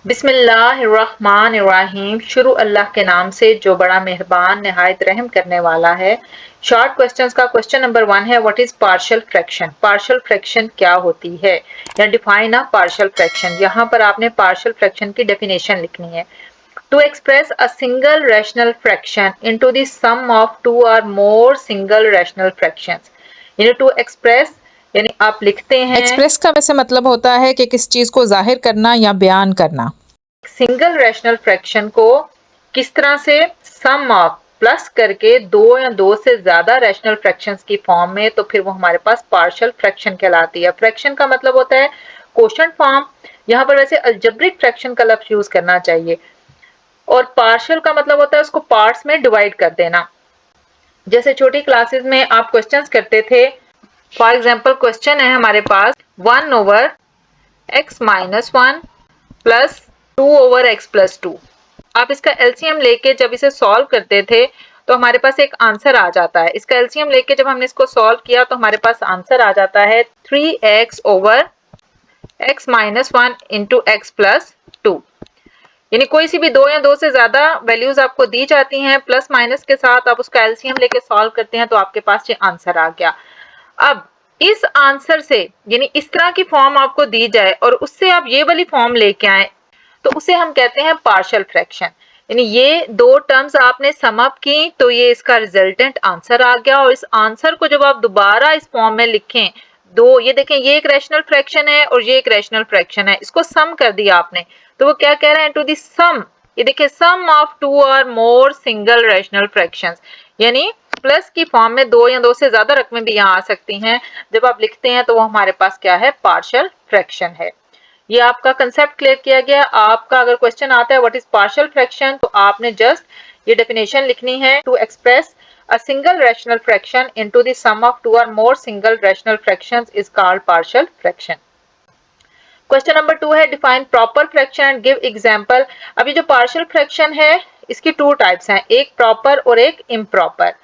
बिस्मिल्लाहिर्रहमानिर्रहीम। शुरू अल्लाह के नाम से जो बड़ा मेहरबान निहायत रहम करने वाला है। शॉर्ट क्वेश्चंस का क्वेश्चन नंबर 1 है, what is partial fraction. Partial fraction क्या होती है या डिफाइन अ पार्शियल फ्रैक्शन। यहाँ पर आपने पार्शियल फ्रैक्शन की डेफिनेशन लिखनी है। To express a single rational fraction into the sum of two or more single rational fractions. यानी टू एक्सप्रेस यानी आप लिखते हैं एक्सप्रेस का वैसे मतलब होता है कि किस चीज को जाहिर करना या बयान करना। सिंगल रैशनल फ्रैक्शन को किस तरह से सम ऑफ प्लस करके दो या दो से ज्यादा रैशनल फ्रैक्शंस की फॉर्म में, तो फिर वो हमारे पास पार्शियल फ्रैक्शन कहलाती है। फ्रैक्शन का मतलब होता है क्वोशंट फॉर्म। यहाँ पर वैसे अलजेब्रिक फ्रैक्शन का लफ्ज यूज करना चाहिए। और पार्शियल का मतलब होता है उसको पार्ट्स में डिवाइड कर देना। जैसे छोटी क्लासेस में आप क्वेश्चंस करते थे। फॉर एग्जांपल क्वेश्चन है हमारे पास 1 over x minus 1 plus 2 over x plus 2। आप इसका एलसीएम लेके जब इसे सॉल्व करते थे तो हमारे पास एक आंसर आ जाता है। इसका एलसीएम लेके जब हमने इसको सॉल्व किया तो हमारे पास आंसर आ जाता है 3x over x minus 1 into x plus 2। यानी कोई सी भी दो या दो से ज्यादा वैल्यूज आपको दी जाती हैं, प्लस माइनस के साथ आप उसका एलसीएम लेके सॉल्व करते हैं तो आपके पास ये आंसर आ गया। अब इस आंसर से यानी इस तरह की फॉर्म आपको दी जाए और उससे आप ये वाली फॉर्म लेके आए तो उसे हम कहते हैं पार्शियल फ्रैक्शन। यानी ये दो टर्म्स आपने सम अप की तो ये इसका रिजल्टेंट आंसर आ गया। और इस आंसर को जब आप दोबारा इस फॉर्म में लिखें, दो ये देखें ये एक रैशनल फ्रैक्शन है और ये एक रैशनल फ्रैक्शन है, इसको सम कर दिया आपने तो वो क्या कह रहे हैं, टू दी सम। ये देखिए सम of two or more single rational fractions. यानी प्लस की फॉर्म में दो या दो से ज्यादा रकमें भी यहाँ आ सकती हैं। जब आप लिखते हैं तो वो हमारे पास क्या है, पार्शियल फ्रैक्शन है। ये आपका कंसेप्ट क्लियर किया गया। आपका अगर क्वेश्चन आता है व्हाट इज पार्शियल फ्रैक्शन तो आपने जस्ट ये डेफिनेशन लिखनी है, to express a single rational fraction into the sum of two or more single rational fractions is called partial fraction. Question number 2 है, define proper fraction and give example. अभी जो partial fraction है इसकी two types हैं, एक proper और एक improper.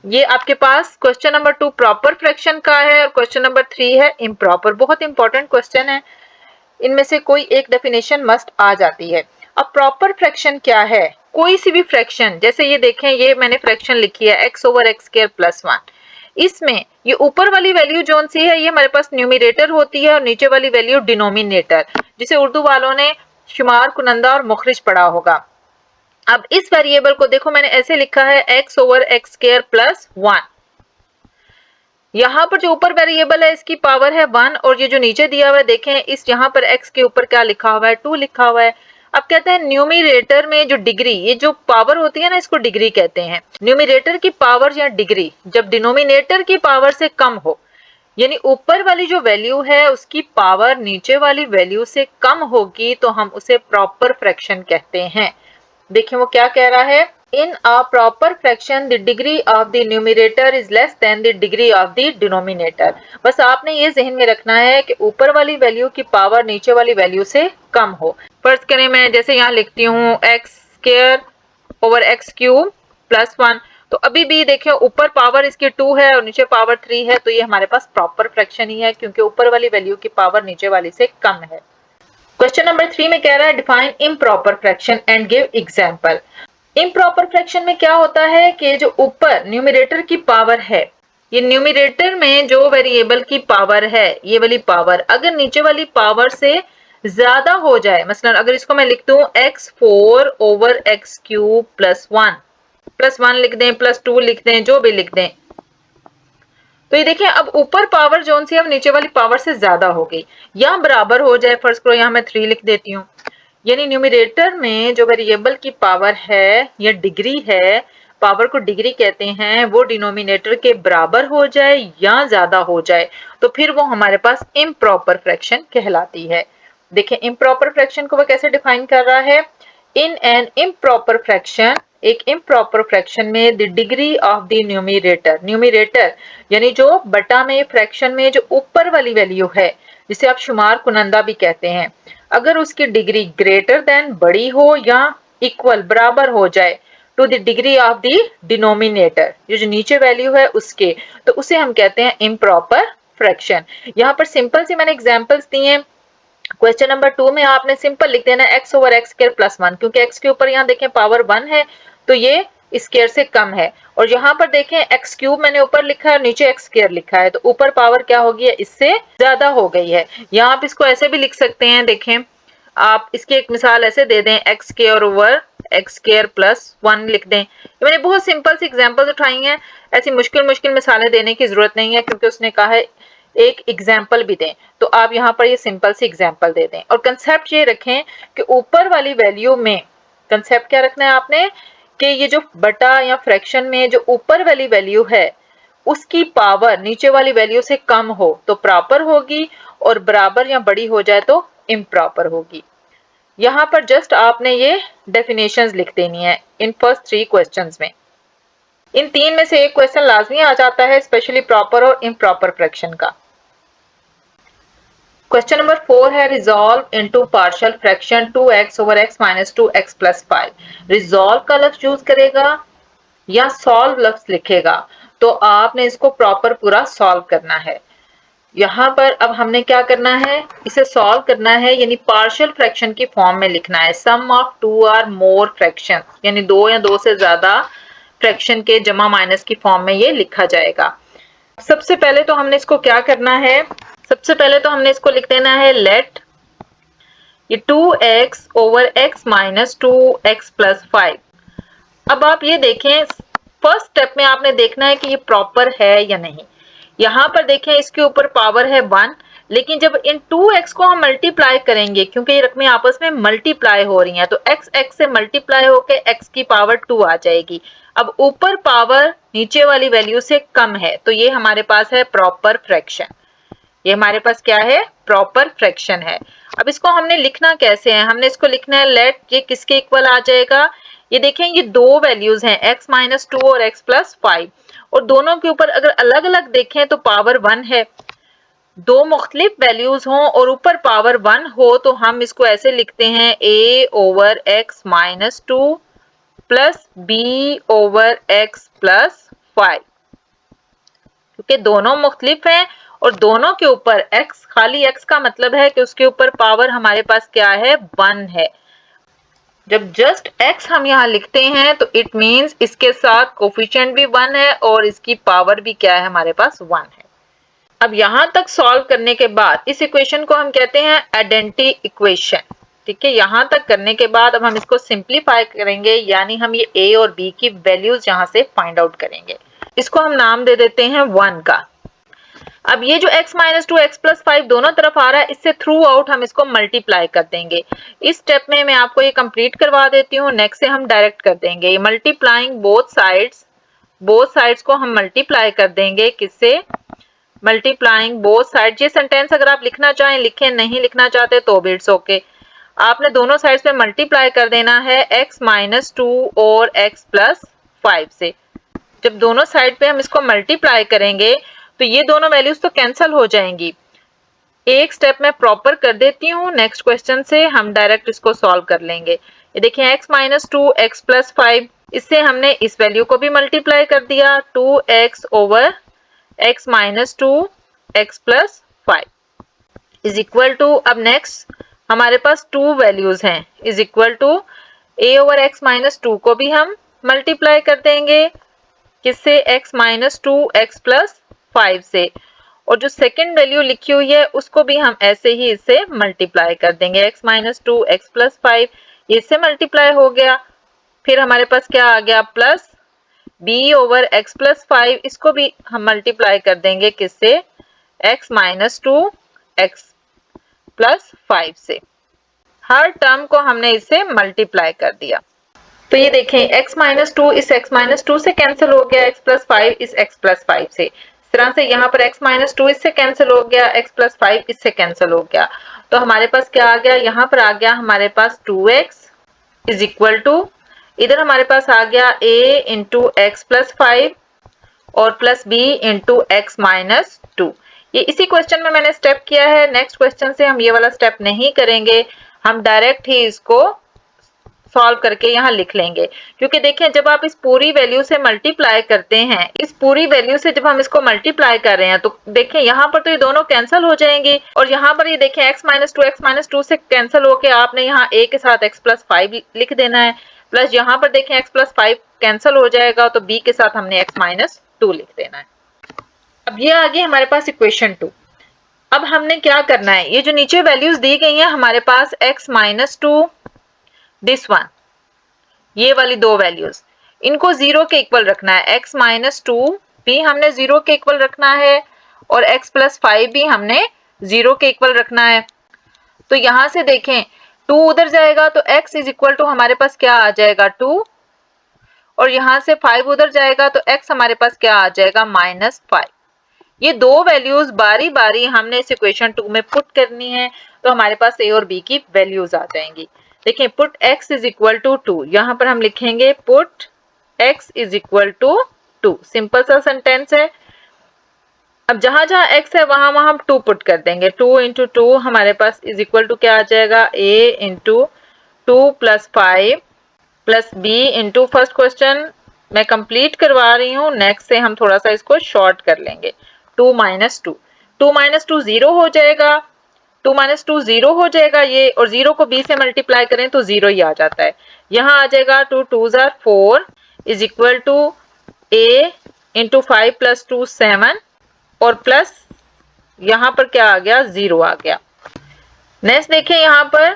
ये आपके पास क्वेश्चन नंबर 2 प्रॉपर फ्रैक्शन का है और क्वेश्चन नंबर 3 है इम्प्रॉपर। बहुत इंपॉर्टेंट क्वेश्चन है, इनमें से कोई एक डेफिनेशन मस्ट आ जाती है। अब प्रॉपर फ्रैक्शन क्या है, कोई सी भी फ्रैक्शन, जैसे ये देखें ये मैंने फ्रैक्शन लिखी है x over x square plus 1। इसमें ये ऊपर वाली वैल्यू जोन सी है ये हमारे पास न्यूमिरेटर होती है और नीचे वाली वैल्यू डिनोमिनेटर, जिसे उर्दू वालों ने शुमार कुनंदा और मुखरिज पढ़ा होगा। अब इस वेरिएबल को देखो मैंने ऐसे लिखा है x over x square plus 1। यहाँ पर जो ऊपर वेरिएबल है इसकी पावर है 1 और ये जो नीचे दिया हुआ है देखें इस यहाँ पर x के ऊपर क्या लिखा हुआ है, 2 लिखा हुआ है। अब कहते हैं न्यूमिरेटर में जो डिग्री, ये जो पावर होती है ना इसको डिग्री कहते हैं। न्यूमिरेटर की पावर या डिग्री जब डिनोमिनेटर की पावर से कम हो, यानी ऊपर वाली जो वैल्यू है उसकी पावर नीचे वाली वैल्यू से कम होगी तो हम उसे प्रॉपर फ्रैक्शन कहते हैं। देखिए वो क्या कह रहा है, in a proper fraction the degree of the numerator is less than the degree of the denominator. बस आपने ये जहन में रखना है कि ऊपर वाली वैल्यू की पावर नीचे वाली वैल्यू से कम हो। फर्ज करें मैं जैसे यहाँ लिखती हूँ x square over x cube plus 1, तो अभी भी देखिए ऊपर पावर इसकी 2 है और नीचे पावर 3 है, तो ये हमारे पास प्रॉपर फ्रैक्शन ही है क्योंकि ऊपर वाली वैल्यू की पावर नीचे वाली से कम है। क्वेश्चन नंबर 3 में कह रहा है define improper fraction and give example. Improper fraction में क्या होता है कि जो ऊपर न्यूमिरेटर की पावर है, ये न्यूमिरेटर में जो वेरिएबल की पावर है ये वाली पावर अगर नीचे वाली पावर से ज्यादा हो जाए, मसलन अगर इसको मैं लिख दूं x4 over x cube plus 1 लिख दें प्लस 2 लिख दें जो भी लिख दें, तो ये देखिए अब ऊपर पावर जोन सी अब नीचे वाली पावर से ज्यादा हो गई या बराबर हो जाए। फर्स्ट करो यहाँ मैं 3 लिख देती हूँ। यानी न्यूमिरेटर में जो वेरिएबल की पावर है या डिग्री है, पावर को डिग्री कहते हैं, वो डिनोमिनेटर के बराबर हो जाए या ज्यादा हो जाए तो फिर वो हमारे पास इम्प्रॉपर फ्रैक्शन कहलाती है। देखिए इम्प्रॉपर फ्रैक्शन को वो कैसे डिफाइन कर रहा है, इन एन इम्प्रॉपर फ्रैक्शन, एक इम्प्रॉपर फ्रैक्शन में the degree of the numerator, numerator यानी जो बटा में फ्रैक्शन में जो ऊपर वाली वैल्यू है जिसे आप शुमार कुनंदा भी कहते हैं, अगर उसकी डिग्री ग्रेटर देन बड़ी हो या इक्वल बराबर हो जाए to the degree of the denominator, ये जो नीचे वैल्यू है उसके, तो उसे हम कहते हैं इम्प्रॉपर फ्रैक्शन। यहाँ पर सिंपल सी मैंने एग्जांपल्स दी हैं। क्वेश्चन नंबर 2 में आपने सिंपल लिख देना x over x square plus 1, क्योंकि x के ऊपर यहाँ देखें पावर 1 है तो ये स्क्वायर से कम है, और यहाँ पर देखें x क्यूब मैंने ऊपर लिखा है और नीचे x स्क्वायर लिखा है, तो ऊपर पावर क्या होगी, इससे ज्यादा हो गई है। यहाँ आप इसको ऐसे भी लिख सकते हैं, देखें आप इसकी एक मिसाल ऐसे दे दें, x square over x square plus 1 लिख दें। मैंने बहुत सिंपल सी एग्जांपल्स उठाई हैं, ऐसी मुश्किल मुश्किल मिसालें देने की जरूरत नहीं है, क्योंकि उसने कहा है एक एग्जाम्पल भी दें, तो आप यहाँ पर ये सिंपल सी एग्जाम्पल दे दें। और कंसेप्ट ये रखें कि ऊपर वाली वैल्यू में कंसेप्ट क्या रखना है आपने, कि ये जो बटा या फ्रैक्शन में जो ऊपर वाली वैल्यू है उसकी पावर नीचे वाली वैल्यू से कम हो तो प्रॉपर होगी, और बराबर या बड़ी हो जाए तो इम्प्रॉपर होगी। यहाँ पर जस्ट आपने ये डेफिनेशंस लिख देनी है इन फर्स्ट 3 क्वेश्चंस में। इन 3 में से एक क्वेश्चन लाजमी आ जाता है, स्पेशली प्रॉपर और इम्प्रॉपर फ्रैक्शन का। क्वेश्चन नंबर 4 है resolve into partial fraction 2x over x minus 2x plus 5। Resolve का लफ्ज यूज करेगा या सॉल्व लफ्ज लिखेगा, तो आपने इसको प्रॉपर पूरा सॉल्व करना है। यहाँ पर अब हमने क्या करना है, इसे सॉल्व करना है, यानी पार्शियल फ्रैक्शन की फॉर्म में लिखना है। सम ऑफ 2 और मोर फ्रैक्शन, यानी 2 या 2 से ज्यादा फ्रैक्शन के जमा माइनस की फॉर्म में ये लिखा जाएगा। सबसे पहले तो हमने इसको क्या करना है, सबसे पहले तो हमने इसको लिख देना है लेट ये 2x over x minus 2x plus 5। अब आप ये देखें, फर्स्ट स्टेप में आपने देखना है कि ये प्रॉपर है या नहीं। यहाँ पर देखें इसके ऊपर पावर है 1, लेकिन जब इन 2x को हम मल्टीप्लाई करेंगे, क्योंकि ये रकमें आपस में मल्टीप्लाई हो रही हैं, तो x से मल्टीप्लाई होकर x की पावर 2 आ जाएगी। अब ऊपर पावर नीचे वाली वैल्यू से कम है, तो ये हमारे पास है प्रॉपर फ्रैक्शन। ये हमारे पास क्या है, प्रॉपर फ्रैक्शन है। अब इसको हमने लिखना कैसे है, हमने इसको लिखना है लेट ये किसके इक्वल आ जाएगा, ये देखें ये दो वैल्यूज हैं x माइनस 2 और x प्लस 5, और दोनों के ऊपर अगर अलग अलग देखें तो पावर 1 है। दो मुख्तलिफ वैल्यूज हों और ऊपर पावर 1 हो तो हम इसको ऐसे लिखते हैं a over x minus 2 plus b over x plus 5, क्योंकि दोनों मुख्तलिफ हैं और दोनों के ऊपर x, खाली x का मतलब है कि उसके ऊपर पावर हमारे पास क्या है, 1 है। जब जस्ट x हम यहाँ लिखते हैं तो इट मींस इसके साथ कोफिशिएंट भी 1 है और इसकी पावर भी क्या है, हमारे पास 1 है। अब यहाँ तक सॉल्व करने के बाद इस इक्वेशन को हम कहते हैं आइडेंटिटी इक्वेशन। ठीक है, यहाँ तक करने के बाद अब हम इसको सिंप्लीफाई करेंगे, यानी हम ये a और b की वैल्यूज यहाँ से फाइंड आउट करेंगे। इसको हम नाम दे देते हैं 1 का। अब ये जो x माइनस 2 x प्लस 5 दोनों तरफ आ रहा है, इससे थ्रू आउट हम इसको मल्टीप्लाई कर देंगे। इस स्टेप में मैं आपको ये कंप्लीट करवा देती हूँ, नेक्स्ट से हम डायरेक्ट कर देंगे। ये मल्टीप्लाइंग बोथ साइड्स को हम मल्टीप्लाई कर देंगे, किससे, मल्टीप्लाइंग बोथ साइड। ये सेंटेंस अगर आप लिखना चाहें लिखें, नहीं लिखना चाहते तो भी इट्स ओके। आपने दोनों साइड्स पे मल्टीप्लाई कर देना है x माइनस 2 और x प्लस 5 से। जब दोनों साइड पे हम इसको मल्टीप्लाई करेंगे तो ये दोनों वैल्यूज तो कैंसिल हो जाएंगी। एक स्टेप मैं प्रॉपर कर देती हूँ, नेक्स्ट क्वेश्चन से हम डायरेक्ट इसको सॉल्व कर लेंगे। ये देखिए x माइनस 2 x प्लस 5, इससे हमने इस वैल्यू को भी मल्टीप्लाई कर दिया, 2x over x minus 2 x plus 5 is equal to, अब नेक्स्ट हमारे पास 2 वैल्यूज हैं, is equal to a over x minus 2 को भी हम मल्टीप्लाई कर देंगे, किससे, x माइनस 2 x प्लस 5 से, और जो सेकेंड वैल्यू लिखी हुई है उसको भी हम ऐसे ही इससे मल्टीप्लाई कर देंगे, x माइनस 2 x प्लस 5, ये इससे मल्टीप्लाई हो गया। फिर हमारे पास क्या आ गया, plus b over x plus 5, इसको भी हम मल्टीप्लाई कर देंगे, किससे, x माइनस 2 x प्लस 5 से। हर टर्म को हमने इससे मल्टीप्लाई कर दिया। तो ये देखें x माइनस 2 इस x माइनस 2 से कैंसिल हो गया, x प्लस 5 इस x प्लस 5 से। इस तरह से यहाँ पर x माइनस 2 इससे कैंसिल हो गया, x प्लस 5 इससे कैंसिल हो गया। तो हमारे पास क्या आ गया, यहाँ पर आ गया हमारे पास 2x इज इक्वल टू, इधर हमारे पास आ गया a इंटू एक्स प्लस 5 और plus b into x minus 2। ये इसी क्वेश्चन में मैंने स्टेप किया है, नेक्स्ट क्वेश्चन से हम ये वाला स्टेप नहीं करेंगे, हम डायरेक्ट ही इसको सॉल्व करके यहाँ लिख लेंगे, क्योंकि देखें जब आप इस पूरी वैल्यू से मल्टीप्लाई करते हैं, इस पूरी वैल्यू से जब हम इसको मल्टीप्लाई कर रहे हैं तो देखें यहाँ पर तो ये दोनों कैंसिल हो जाएंगे, और यहाँ पर ये देखें x माइनस टू से कैंसिल होके आपने यहाँ a के साथ x प्लस 5 लिख देना है, प्लस यहाँ पर देखें x प्लस 5 कैंसिल हो जाएगा तो b के साथ हमने x माइनस 2 लिख देना है। अब ये आ गई हमारे पास इक्वेशन 2। अब हमने क्या करना है, ये जो नीचे वैल्यूज दी गई हैं हमारे पास x माइनस 2, दिस वन, ये वाली दो वैल्यूज, इनको 0 के इक्वल रखना है। x माइनस 2 भी हमने 0 के इक्वल रखना है और x प्लस 5 भी हमने 0 के इक्वल रखना है। तो यहां से देखें 2 उधर जाएगा तो x इज इक्वल टू हमारे पास क्या आ जाएगा 2, और यहां से 5 उधर जाएगा तो x हमारे पास क्या आ जाएगा माइनस 5। ये दो वैल्यूज बारी बारी हमने इस इक्वेशन 2 में पुट करनी है, तो हमारे पास a और b की वैल्यूज आ जाएंगी। देखिए put x is equal to 2, यहां पर हम लिखेंगे put x is equal to 2, simple सा सेंटेंस है। अब जहां जहां x है वहां वहां हम 2 पुट कर देंगे, 2 इंटू 2 हमारे पास इज इक्वल टू क्या आ जाएगा a into 2 plus 5 plus b into first question मैं कंप्लीट करवा रही हूँ, नेक्स्ट से हम थोड़ा सा इसको शॉर्ट कर लेंगे। 2 माइनस 2, 2 माइनस 2 0 हो जाएगा, 2 माइनस 2 0 हो जाएगा ये, और 0 को b से मल्टीप्लाई करें तो 0 ही आ जाता है। यहाँ आ जाएगा 2 2s are 4 is equal to a into 5 plus 2 7, और प्लस यहाँ पर क्या आ गया 0 आ गया। नेक्स्ट देखें यहाँ पर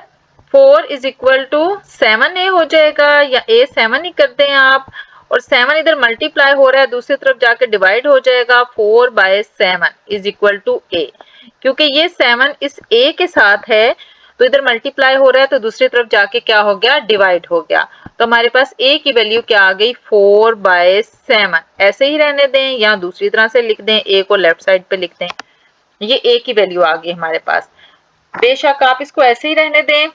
4 इज इक्वल टू 7a हो जाएगा, या a 7 ही कर दें आप, और 7 इधर मल्टीप्लाई हो रहा है दूसरी तरफ जाके डिवाइड हो जाएगा, 4 by 7 is equal to a, क्योंकि ये 7 इस a के साथ है तो इधर मल्टीप्लाई हो रहा है तो दूसरी तरफ जाके क्या हो गया डिवाइड हो गया, तो हमारे पास a की वैल्यू क्या आ गई 4 बाय 7। ऐसे ही रहने दें या दूसरी तरह से लिख दें, a को लेफ्ट साइड पे लिख दें, ये a की वैल्यू आ गई हमारे पास। बेशक आप इसको ऐसे ही रहने दें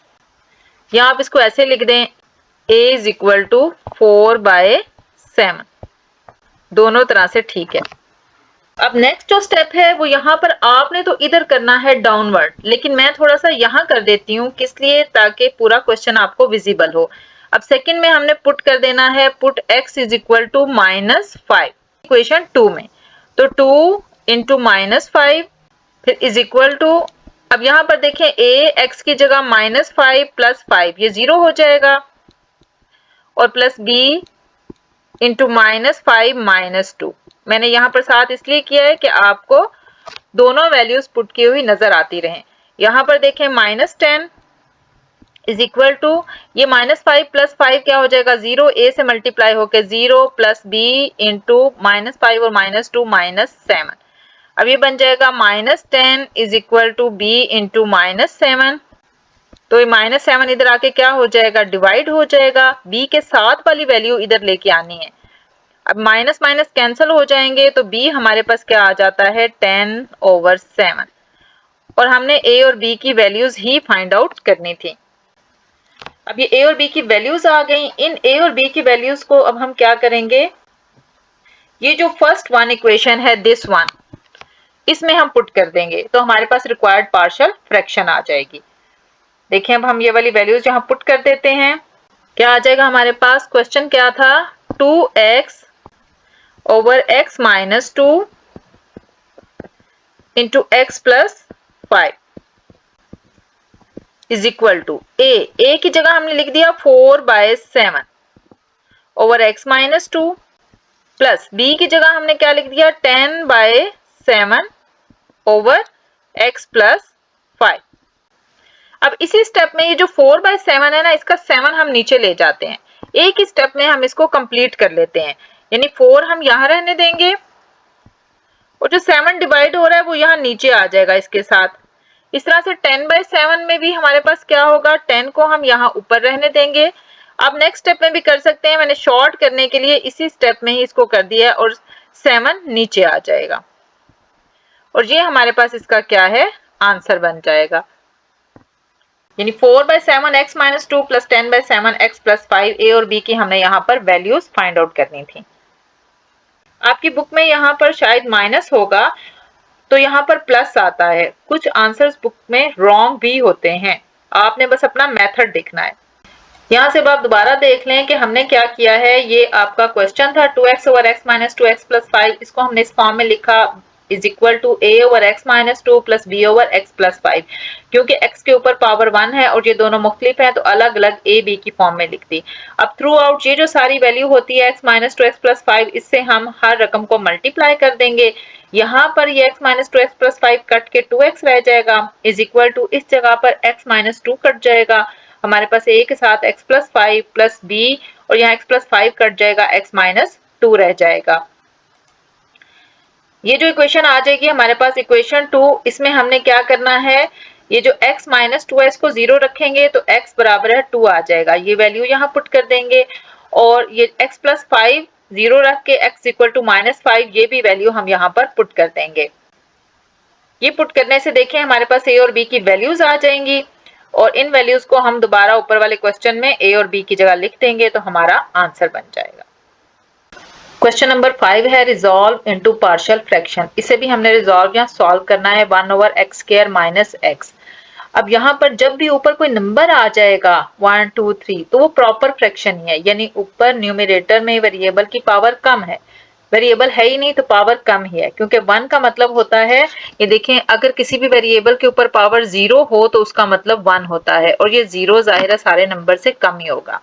या आप इसको ऐसे लिख दें a is equal to 4 by 7, दोनों तरह से ठीक है। अब नेक्स्ट जो स्टेप है वो यहाँ पर आपने तो इधर करना है डाउनवर्ड, लेकिन मैं थोड़ा सा यहाँ कर देती हूँ, किस लिए, ताकि पूरा क्वेश्चन आपको विजिबल हो। अब सेकंड में हमने पुट कर देना है put x is equal to minus 5 equation 2 में, तो 2 इंटू माइनस 5 फिर इज इक्वल टू, अब यहाँ पर देखें a x की जगह माइनस 5 प्लस 5 ये 0 हो जाएगा, और plus b into minus 5 minus 2, मैंने यहाँ पर साथ इसलिए किया है कि आपको दोनों वैल्यूज पुट की हुई नजर आती रहें। यहाँ पर देखें माइनस 10 इज इक्वल टू, ये माइनस 5 प्लस 5 क्या हो जाएगा 0, a से मल्टीप्लाई होकर 0 प्लस b इंटू माइनस 5 और माइनस 2 माइनस 7, अब ये बन जाएगा minus 10 is equal to b into minus 7, तो ये माइनस 7 इधर आके क्या हो जाएगा डिवाइड हो जाएगा, b के साथ वाली वैल्यू इधर लेके आनी है। अब माइनस माइनस कैंसिल हो जाएंगे तो b हमारे पास क्या आ जाता है 10/7, और हमने a और b की वैल्यूज ही फाइंड आउट करनी थी। अब ये a और b की वैल्यूज आ गई, इन a और b की वैल्यूज को अब हम क्या करेंगे, ये जो फर्स्ट वन इक्वेशन है दिस वन, इसमें हम पुट कर देंगे तो हमारे पास रिक्वायर्ड पार्शियल फ्रैक्शन आ जाएगी। देखिए अब हम ये वाली वैल्यूज यहाँ पुट कर देते हैं, क्या आ जाएगा हमारे पास, क्वेश्चन क्या था 2x over x minus 2 into x plus 5 is equal to a की जगह हमने लिख दिया 4 by 7 over x minus 2, plus b की जगह हमने क्या लिख दिया 10 बाय 7 ओवर x प्लस 5। अब इसी स्टेप में ये जो 4 बाय 7 है ना, इसका 7 हम नीचे ले जाते हैं, एक ही स्टेप में हम इसको कंप्लीट कर लेते हैं, यानी 4 हम यहां रहने देंगे और जो 7 डिवाइड हो रहा है वो यहां नीचे आ जाएगा इसके साथ। इस तरह से 10 बाय 7 में भी हमारे पास क्या होगा, 10 को हम यहां ऊपर रहने देंगे। आप नेक्स्ट स्टेप में भी कर सकते हैं, मैंने शॉर्ट करने के लिए इसी स्टेप में ही इसको कर दिया है, और 7 नीचे आ जाएगा, और ये हमारे पास इसका क्या है आंसर बन जाएगा, यानी 4 by 7 x minus 2 plus 10 by 7 x plus 5, a और b की हमने यहाँ पर वैल्यूज फाइंड आउट करनी थी। आपकी बुक में यहाँ पर शायद माइनस होगा तो यहाँ पर प्लस आता है, कुछ आंसर्स बुक में रॉन्ग भी होते हैं, आपने बस अपना मेथड देखना है। यहाँ से अब आप दोबारा देख लें कि हमने क्या किया है। ये आपका क्वेश्चन था 2x over x minus 2x plus 5, इसको हमने इस फॉर्म में लिखा is equal to a over x minus 2 plus b over x plus 5। क्योंकि x के ऊपर पावर 1 है और ये दोनों मुख्तलिफ है तो अलग अलग a b की फॉर्म में लिख दी। अब थ्रू आउट ये जो सारी वैल्यू होती है x माइनस 2x प्लस 5, इससे हम हर रकम को मल्टीप्लाई कर देंगे। यहाँ पर ये x minus 2x plus 5 cut के 2x रह जाएगा इज इक्वल टू इस जगह पर x माइनस 2 कट जाएगा, हमारे पास a के साथ x प्लस 5 प्लस b और यहाँ x प्लस 5 कट जाएगा, x माइनस 2 रह जाएगा। ये जो इक्वेशन आ जाएगी हमारे पास इक्वेशन 2, इसमें हमने क्या करना है, ये जो x माइनस 2 है इसको 0 रखेंगे तो x बराबर है 2 आ जाएगा, ये वैल्यू यहाँ पुट कर देंगे। और ये x प्लस 5 0 रख के x इक्वल टू माइनस 5, ये भी वैल्यू हम यहाँ पर पुट कर देंगे। ये पुट करने से देखें हमारे पास a और b की वैल्यूज आ जाएंगी और इन वैल्यूज को हम दोबारा ऊपर वाले क्वेश्चन में a और b की जगह लिख देंगे तो हमारा आंसर बन जाएगा। क्वेश्चन नंबर 5 है रिजॉल्व इनटू पार्शियल फ्रैक्शन। इसे भी हमने रिजॉल्व या सॉल्व करना है 1 over x square minus x। अब यहाँ पर जब भी ऊपर कोई नंबर आ जाएगा 1 2 3 तो वो प्रॉपर फ्रैक्शन ही है, यानी ऊपर न्यूमरेटर में वेरिएबल की पावर कम है, वेरिएबल है ही नहीं तो पावर कम ही है। क्योंकि 1 का मतलब होता है, ये देखें अगर किसी भी वेरिएबल के ऊपर पावर 0 हो तो उसका मतलब 1 होता है और ये 0 जाहिर है सारे नंबर से कम ही होगा।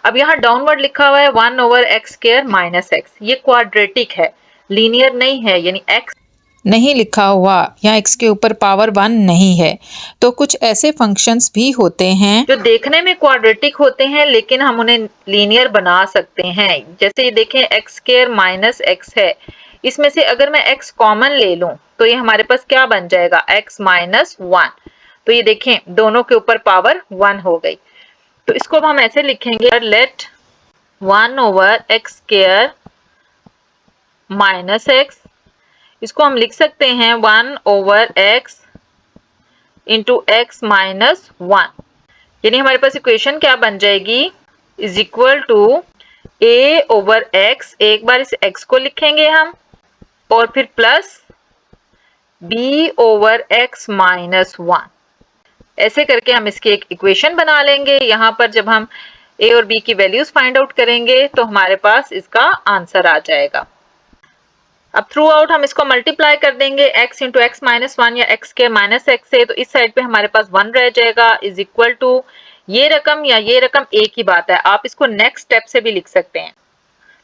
अब यहाँ डाउनवर्ड लिखा हुआ है 1 over x square minus x, ये क्वाड्रेटिक है, लीनियर नहीं है, यानी x नहीं लिखा हुआ या x के ऊपर पावर 1 नहीं है। तो कुछ ऐसे फंक्शंस भी होते हैं जो देखने में क्वाड्रेटिक होते हैं लेकिन हम उन्हें लीनियर बना सकते हैं। जैसे ये देखें एक्स स्क्वायर माइनस एक्स है, इसमें से अगर मैं x कॉमन ले लूं तो ये हमारे पास क्या बन जाएगा, x माइनस 1। तो ये देखें दोनों के ऊपर पावर 1 हो गई। तो इसको अब हम ऐसे लिखेंगे, let 1 over x square minus x, इसको हम लिख सकते हैं 1 over x into x minus 1। यानी हमारे पास इक्वेशन क्या बन जाएगी, is equal to a over x, एक बार इस x को लिखेंगे हम और फिर plus b over x minus 1। ऐसे करके हम इसकी एक इक्वेशन बना लेंगे। यहाँ पर जब हम a और b की वैल्यूज फाइंड आउट करेंगे तो हमारे पास इसका आंसर आ जाएगा। अब थ्रू आउट हम इसको मल्टीप्लाई कर देंगे x इंटू एक्स माइनस 1 या x के माइनस एक्स से, तो इस साइड पे हमारे पास 1 रह जाएगा इज इक्वल टू ये रकम या ये रकम एक ही बात है, आप इसको नेक्स्ट स्टेप से भी लिख सकते हैं।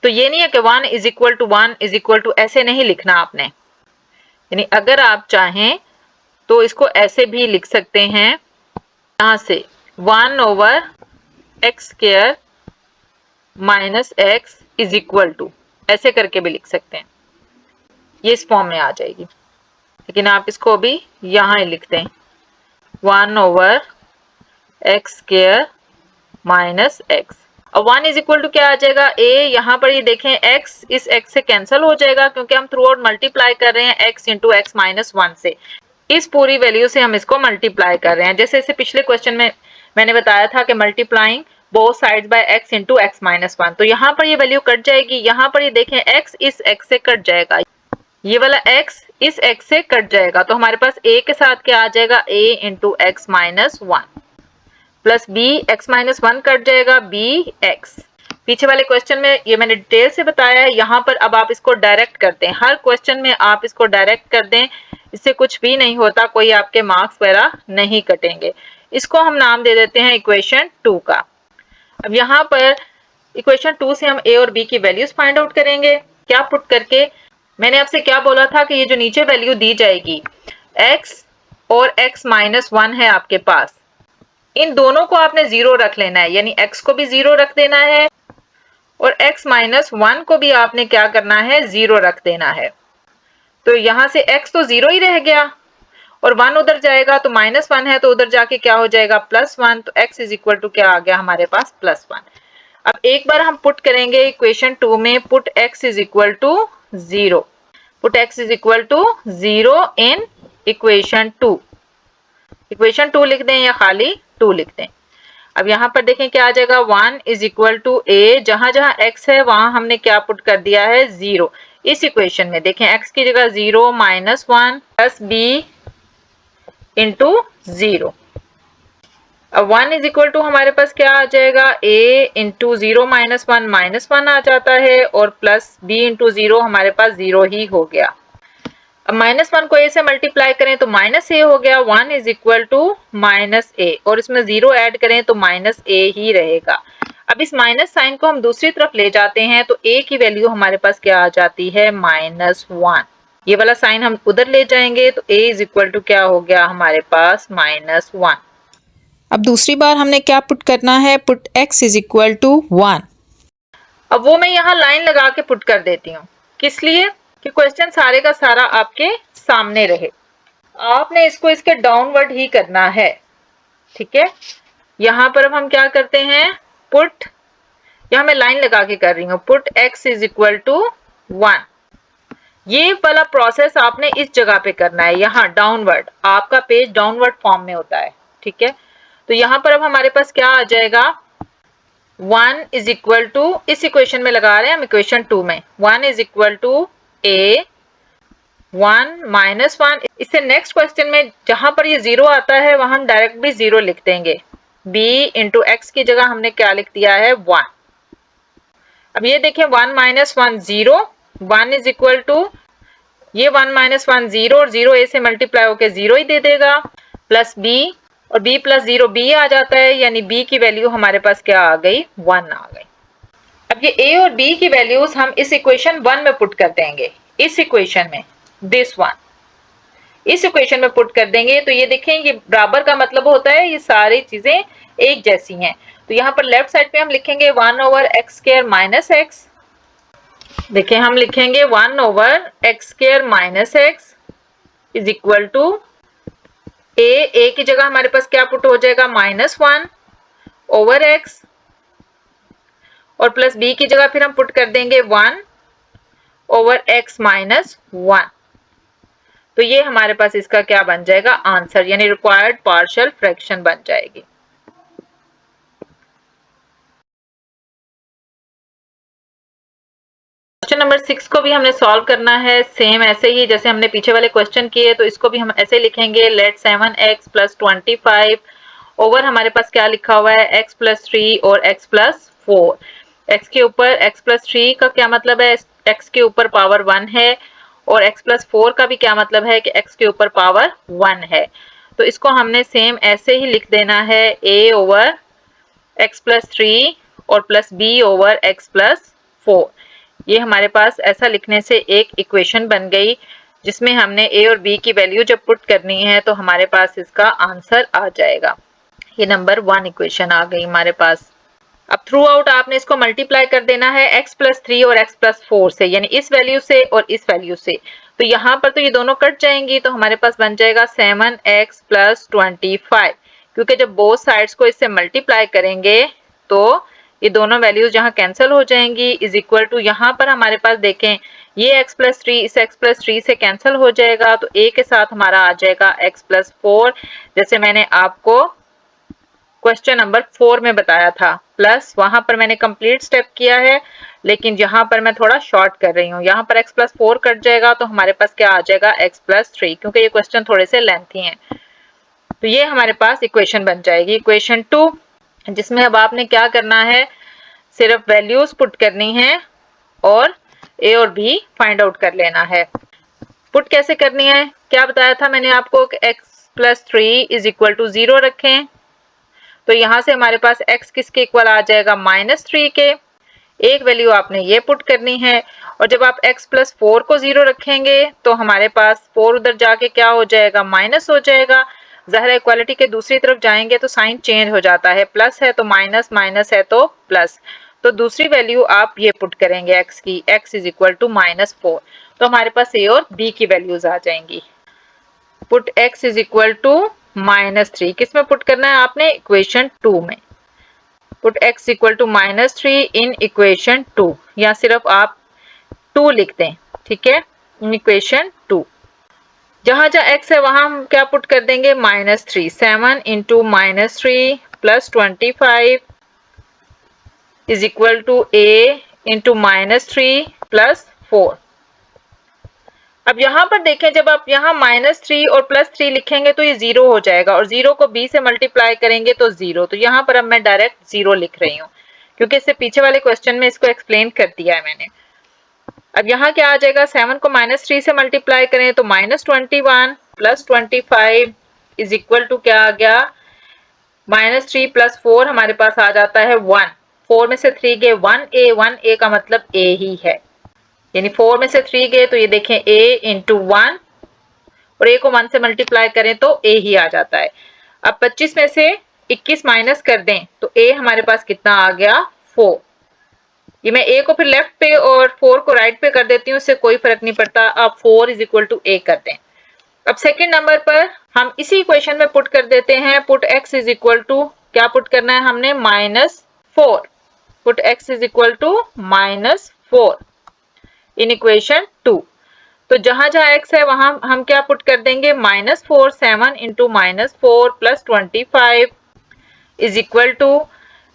तो ये नहीं है कि 1 is equal to 1 is equal to, ऐसे नहीं लिखना आपने, यानी अगर आप चाहें तो इसको ऐसे भी लिख सकते हैं, यहां से 1 over x square minus x is equal to, ऐसे करके भी लिख सकते हैं, ये इस फॉर्म में आ जाएगी। लेकिन आप इसको भी यहां ही लिखते हैं 1 over x square minus x. और 1 इज इक्वल टू क्या आ जाएगा, a, यहाँ पर ये देखें x इस x से कैंसिल हो जाएगा क्योंकि हम थ्रू आउट मल्टीप्लाई कर रहे हैं x इंटू एक्स माइनस 1 से, इस पूरी वैल्यू से हम इसको मल्टीप्लाई कर रहे हैं। जैसे इसे पिछले क्वेश्चन में मैंने बताया था कि multiplying both sides by x into x minus 1, तो यहाँ पर ये वैल्यू कट जाएगी, यहाँ पर ये देखें x इस x से कट जाएगा, ये वाला x इस x से कट जाएगा, तो हमारे पास a के साथ क्या आ जाएगा, a into x minus 1 plus b x minus 1 cut जाएगा b x। पीछे वाले क्वेश्चन में ये मैंने डिटेल से बताया है, यहाँ पर अब आप इसको डायरेक्ट करते हैं, हर क्वेश्चन में आप इसको डायरेक्ट कर दें, इससे कुछ भी नहीं होता, कोई आपके मार्क्स वगैरह नहीं कटेंगे। इसको हम नाम दे देते हैं इक्वेशन 2 का। अब यहाँ पर इक्वेशन 2 से हम a और b की वैल्यूज फाइंड आउट करेंगे। क्या पुट करके, मैंने आपसे क्या बोला था कि ये जो नीचे वैल्यू दी जाएगी x और x माइनस 1 है आपके पास, इन दोनों को आपने 0 रख लेना है, यानी x को भी 0 रख देना है और x माइनस 1 को भी आपने क्या करना है, 0 रख देना है। तो यहां से x तो 0 ही रह गया और 1 उधर जाएगा तो माइनस 1 है तो उधर जाके क्या हो जाएगा, प्लस 1, तो x इज इक्वल टू क्या आ गया हमारे पास, प्लस 1। अब एक बार हम पुट करेंगे इक्वेशन 2 में, put x is equal to 0, put x is equal to 0 in equation 2, equation 2 लिख दें या खाली 2 लिख दें। अब यहाँ पर देखें क्या आ जाएगा, 1 इज इक्वल टू a, जहां जहां x है वहां हमने क्या पुट कर दिया है, 0। इस इक्वेशन में देखें x की जगह 0 माइनस 1 प्लस b इंटू 0। अब 1 इज इक्वल टू हमारे पास क्या आ जाएगा, a इंटू 0 माइनस वन आ जाता है, और प्लस b इंटू 0 हमारे पास 0 ही हो गया। अब -1 को a से मल्टीप्लाई करें तो -a हो गया, 1 इज इक्वल टू -a, और इसमें 0 ऐड करें तो -a ही रहेगा। अब इस माइनस साइन को हम दूसरी तरफ ले जाते हैं तो a की वैल्यू हमारे पास क्या आ जाती है, -1। ये वाला साइन हम उधर ले जाएंगे तो a इज इक्वल टू क्या हो गया हमारे पास, -1। अब दूसरी बार हमने क्या पुट करना है, put x is equal to 1। अब वो मैं यहाँ लाइन लगा के पुट कर देती हूँ, किस लिए कि क्वेश्चन सारे का सारा आपके सामने रहे। आपने इसको इसके डाउनवर्ड ही करना है, ठीक है। यहाँ पर अब हम क्या करते हैं, पुट, यहाँ मैं लाइन लगा के कर रही हूँ, put x is equal to 1। ये वाला प्रोसेस आपने इस जगह पे करना है, यहाँ डाउनवर्ड, आपका पेज डाउनवर्ड फॉर्म में होता है, ठीक है। तो यहाँ पर अब हमारे पास क्या आ जाएगा, 1 इज इक्वल टू, इस इक्वेशन में लगा रहे हैं हम इक्वेशन 2 में, 1 इज इक्वल टू a 1 -1। इससे नेक्स्ट क्वेश्चन में जहां पर ये 0 आता है वहां हम डायरेक्ट भी 0 लिख देंगे, b इंटू एक्स की जगह हमने क्या लिख दिया है, 1। अब ये देखें 1 -1 0, 1 इज इक्वल टू, ये 1 -1 0 और 0 a से मल्टीप्लाई होकर 0 ही दे देगा, प्लस b, और b प्लस 0 b आ जाता है, यानी b की वैल्यू हमारे पास क्या आ गई, 1 आ गई। अब ये a और b की वैल्यूज हम इस इक्वेशन 1 में पुट कर देंगे, इस इक्वेशन में, दिस वन, इस इक्वेशन में पुट कर देंगे तो ये देखें, ये बराबर का मतलब होता है ये सारी चीजें एक जैसी हैं। तो यहाँ पर लेफ्ट साइड पे हम लिखेंगे 1 over x square minus x, देखें हम लिखेंगे 1 over x square minus x is equal to a की जगह हमारे पास क्या पुट हो जाएगा, -1 ओवर एक्स, और प्लस b की जगह फिर हम पुट कर देंगे 1 ओवर x माइनस 1। तो ये हमारे पास इसका क्या बन जाएगा, आंसर, यानी रिक्वायर्ड पार्शियल फ्रैक्शन बन जाएगी। क्वेश्चन नंबर 6 को भी हमने सॉल्व करना है सेम ऐसे ही जैसे हमने पीछे वाले क्वेश्चन किए, तो इसको भी हम ऐसे लिखेंगे, लेट 7x प्लस 25 ओवर हमारे पास क्या लिखा हुआ है, x प्लस 3 और x प्लस 4। x के ऊपर x प्लस 3 का क्या मतलब है, x के ऊपर पावर 1 है, और x प्लस 4 का भी क्या मतलब है कि x के ऊपर पावर 1 है। तो इसको हमने सेम ऐसे ही लिख देना है, a ओवर x प्लस 3 और plus b over x plus 4। ये हमारे पास ऐसा लिखने से एक इक्वेशन बन गई जिसमें हमने a और b की वैल्यू जब पुट करनी है तो हमारे पास इसका आंसर आ जाएगा। ये नंबर 1 इक्वेशन आ गई हमारे पास। अब थ्रू आउट आपने इसको मल्टीप्लाई कर देना है x प्लस 3 और x प्लस 4 से, यानी इस वैल्यू से और इस वैल्यू से। तो यहाँ पर तो ये दोनों कट जाएंगी, तो हमारे पास बन जाएगा 7x प्लस 25, क्योंकि जब बोथ साइड्स को इससे मल्टीप्लाई करेंगे तो ये दोनों वैल्यूज यहाँ कैंसिल हो जाएंगी, इज इक्वल टू, यहाँ पर हमारे पास देखें ये x प्लस 3 इस x प्लस 3 से कैंसिल हो जाएगा, तो a के साथ हमारा आ जाएगा x प्लस 4, जैसे मैंने आपको क्वेश्चन नंबर 4 में बताया था। प्लस वहां पर मैंने कंप्लीट स्टेप किया है, लेकिन यहाँ पर मैं थोड़ा शॉर्ट कर रही हूँ, यहाँ पर x प्लस 4 कट जाएगा तो हमारे पास क्या आ जाएगा, x प्लस 3, क्योंकि ये क्वेश्चन थोड़े से लेंथी हैं। तो ये हमारे पास इक्वेशन बन जाएगी, इक्वेशन 2, जिसमें अब आपने क्या करना है, सिर्फ वैल्यूज पुट करनी है और a और b फाइंड आउट कर लेना है। पुट कैसे करनी है, क्या बताया था मैंने आपको कि x plus 3 is equal to 0 रखें, तो यहां से हमारे पास x किसके इक्वल आ जाएगा, -3 के। एक वैल्यू आपने ये पुट करनी है, और जब आप x प्लस 4 को 0 रखेंगे तो हमारे पास 4 उधर जाके क्या हो जाएगा, माइनस हो जाएगा। ज़ाहिर है इक्वालिटी के दूसरी तरफ जाएंगे तो साइन चेंज हो जाता है, प्लस है तो माइनस, माइनस है तो प्लस। तो दूसरी वैल्यू आप ये पुट करेंगे x की, x इज इक्वल टू -4, तो हमारे पास a और b की वैल्यूज आ जाएंगी। Put x is equal to -3, किस में पुट करना है आपने, इक्वेशन 2 में। Put x equal to -3 in equation 2, या सिर्फ आप 2 लिख दें, ठीक है, इन इक्वेशन 2। जहां जहां x है वहां हम क्या पुट कर देंगे, -3, 7 into -3 plus 25 is equal to a into -3 plus 4। अब यहाँ पर देखें, जब आप यहाँ -3 और +3 लिखेंगे तो ये 0 हो जाएगा, और 0 को b से मल्टीप्लाई करेंगे तो 0। तो यहाँ पर अब मैं डायरेक्ट 0 लिख रही हूँ, क्योंकि इससे पीछे वाले क्वेश्चन में इसको एक्सप्लेन कर दिया है मैंने। अब यहाँ क्या आ जाएगा, 7 को -3 से मल्टीप्लाई करें तो -21 + 25 इज इक्वल टू क्या आ गया, -3 + 4 हमारे पास आ जाता है 1। 4 में से 3 गए 1a, 1a का मतलब a ही है, यानी 4 में से 3 गए तो ये देखें a × 1, और a को 1 से मल्टीप्लाई करें तो a ही आ जाता है। अब 25 में से 21 माइनस कर दें तो a हमारे पास कितना आ गया, 4। ये मैं a को फिर लेफ्ट पे और 4 को राइट पे कर देती हूँ, उससे कोई फर्क नहीं पड़ता। आप 4 = a कर दें। अब सेकेंड नंबर पर हम इसी इक्वेशन में पुट कर देते हैं, पुट x = क्या पुट करना है हमने, -4। पुट x = -4 इन इक्वेशन 2। तो जहां जहां x है वहां हम क्या पुट कर देंगे, -4, 7 × -4 + 25 इज इक्वल टू,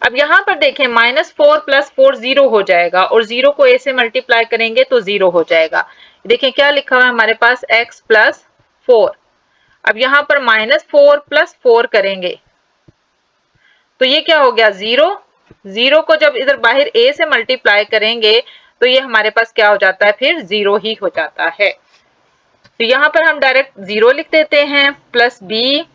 अब यहां पर देखें -4 + 4 0 हो जाएगा, और 0 को a से मल्टीप्लाई करेंगे तो 0 हो जाएगा। देखें क्या लिखा हुआ है हमारे पास, x + 4। अब यहां पर -4 + 4 करेंगे तो ये क्या हो गया, 0। 0 को जब इधर बाहर a से मल्टीप्लाई करेंगे तो ये हमारे पास क्या हो जाता है, फिर 0 ही हो जाता है। तो यहाँ पर हम डायरेक्ट 0 लिख देते हैं, +b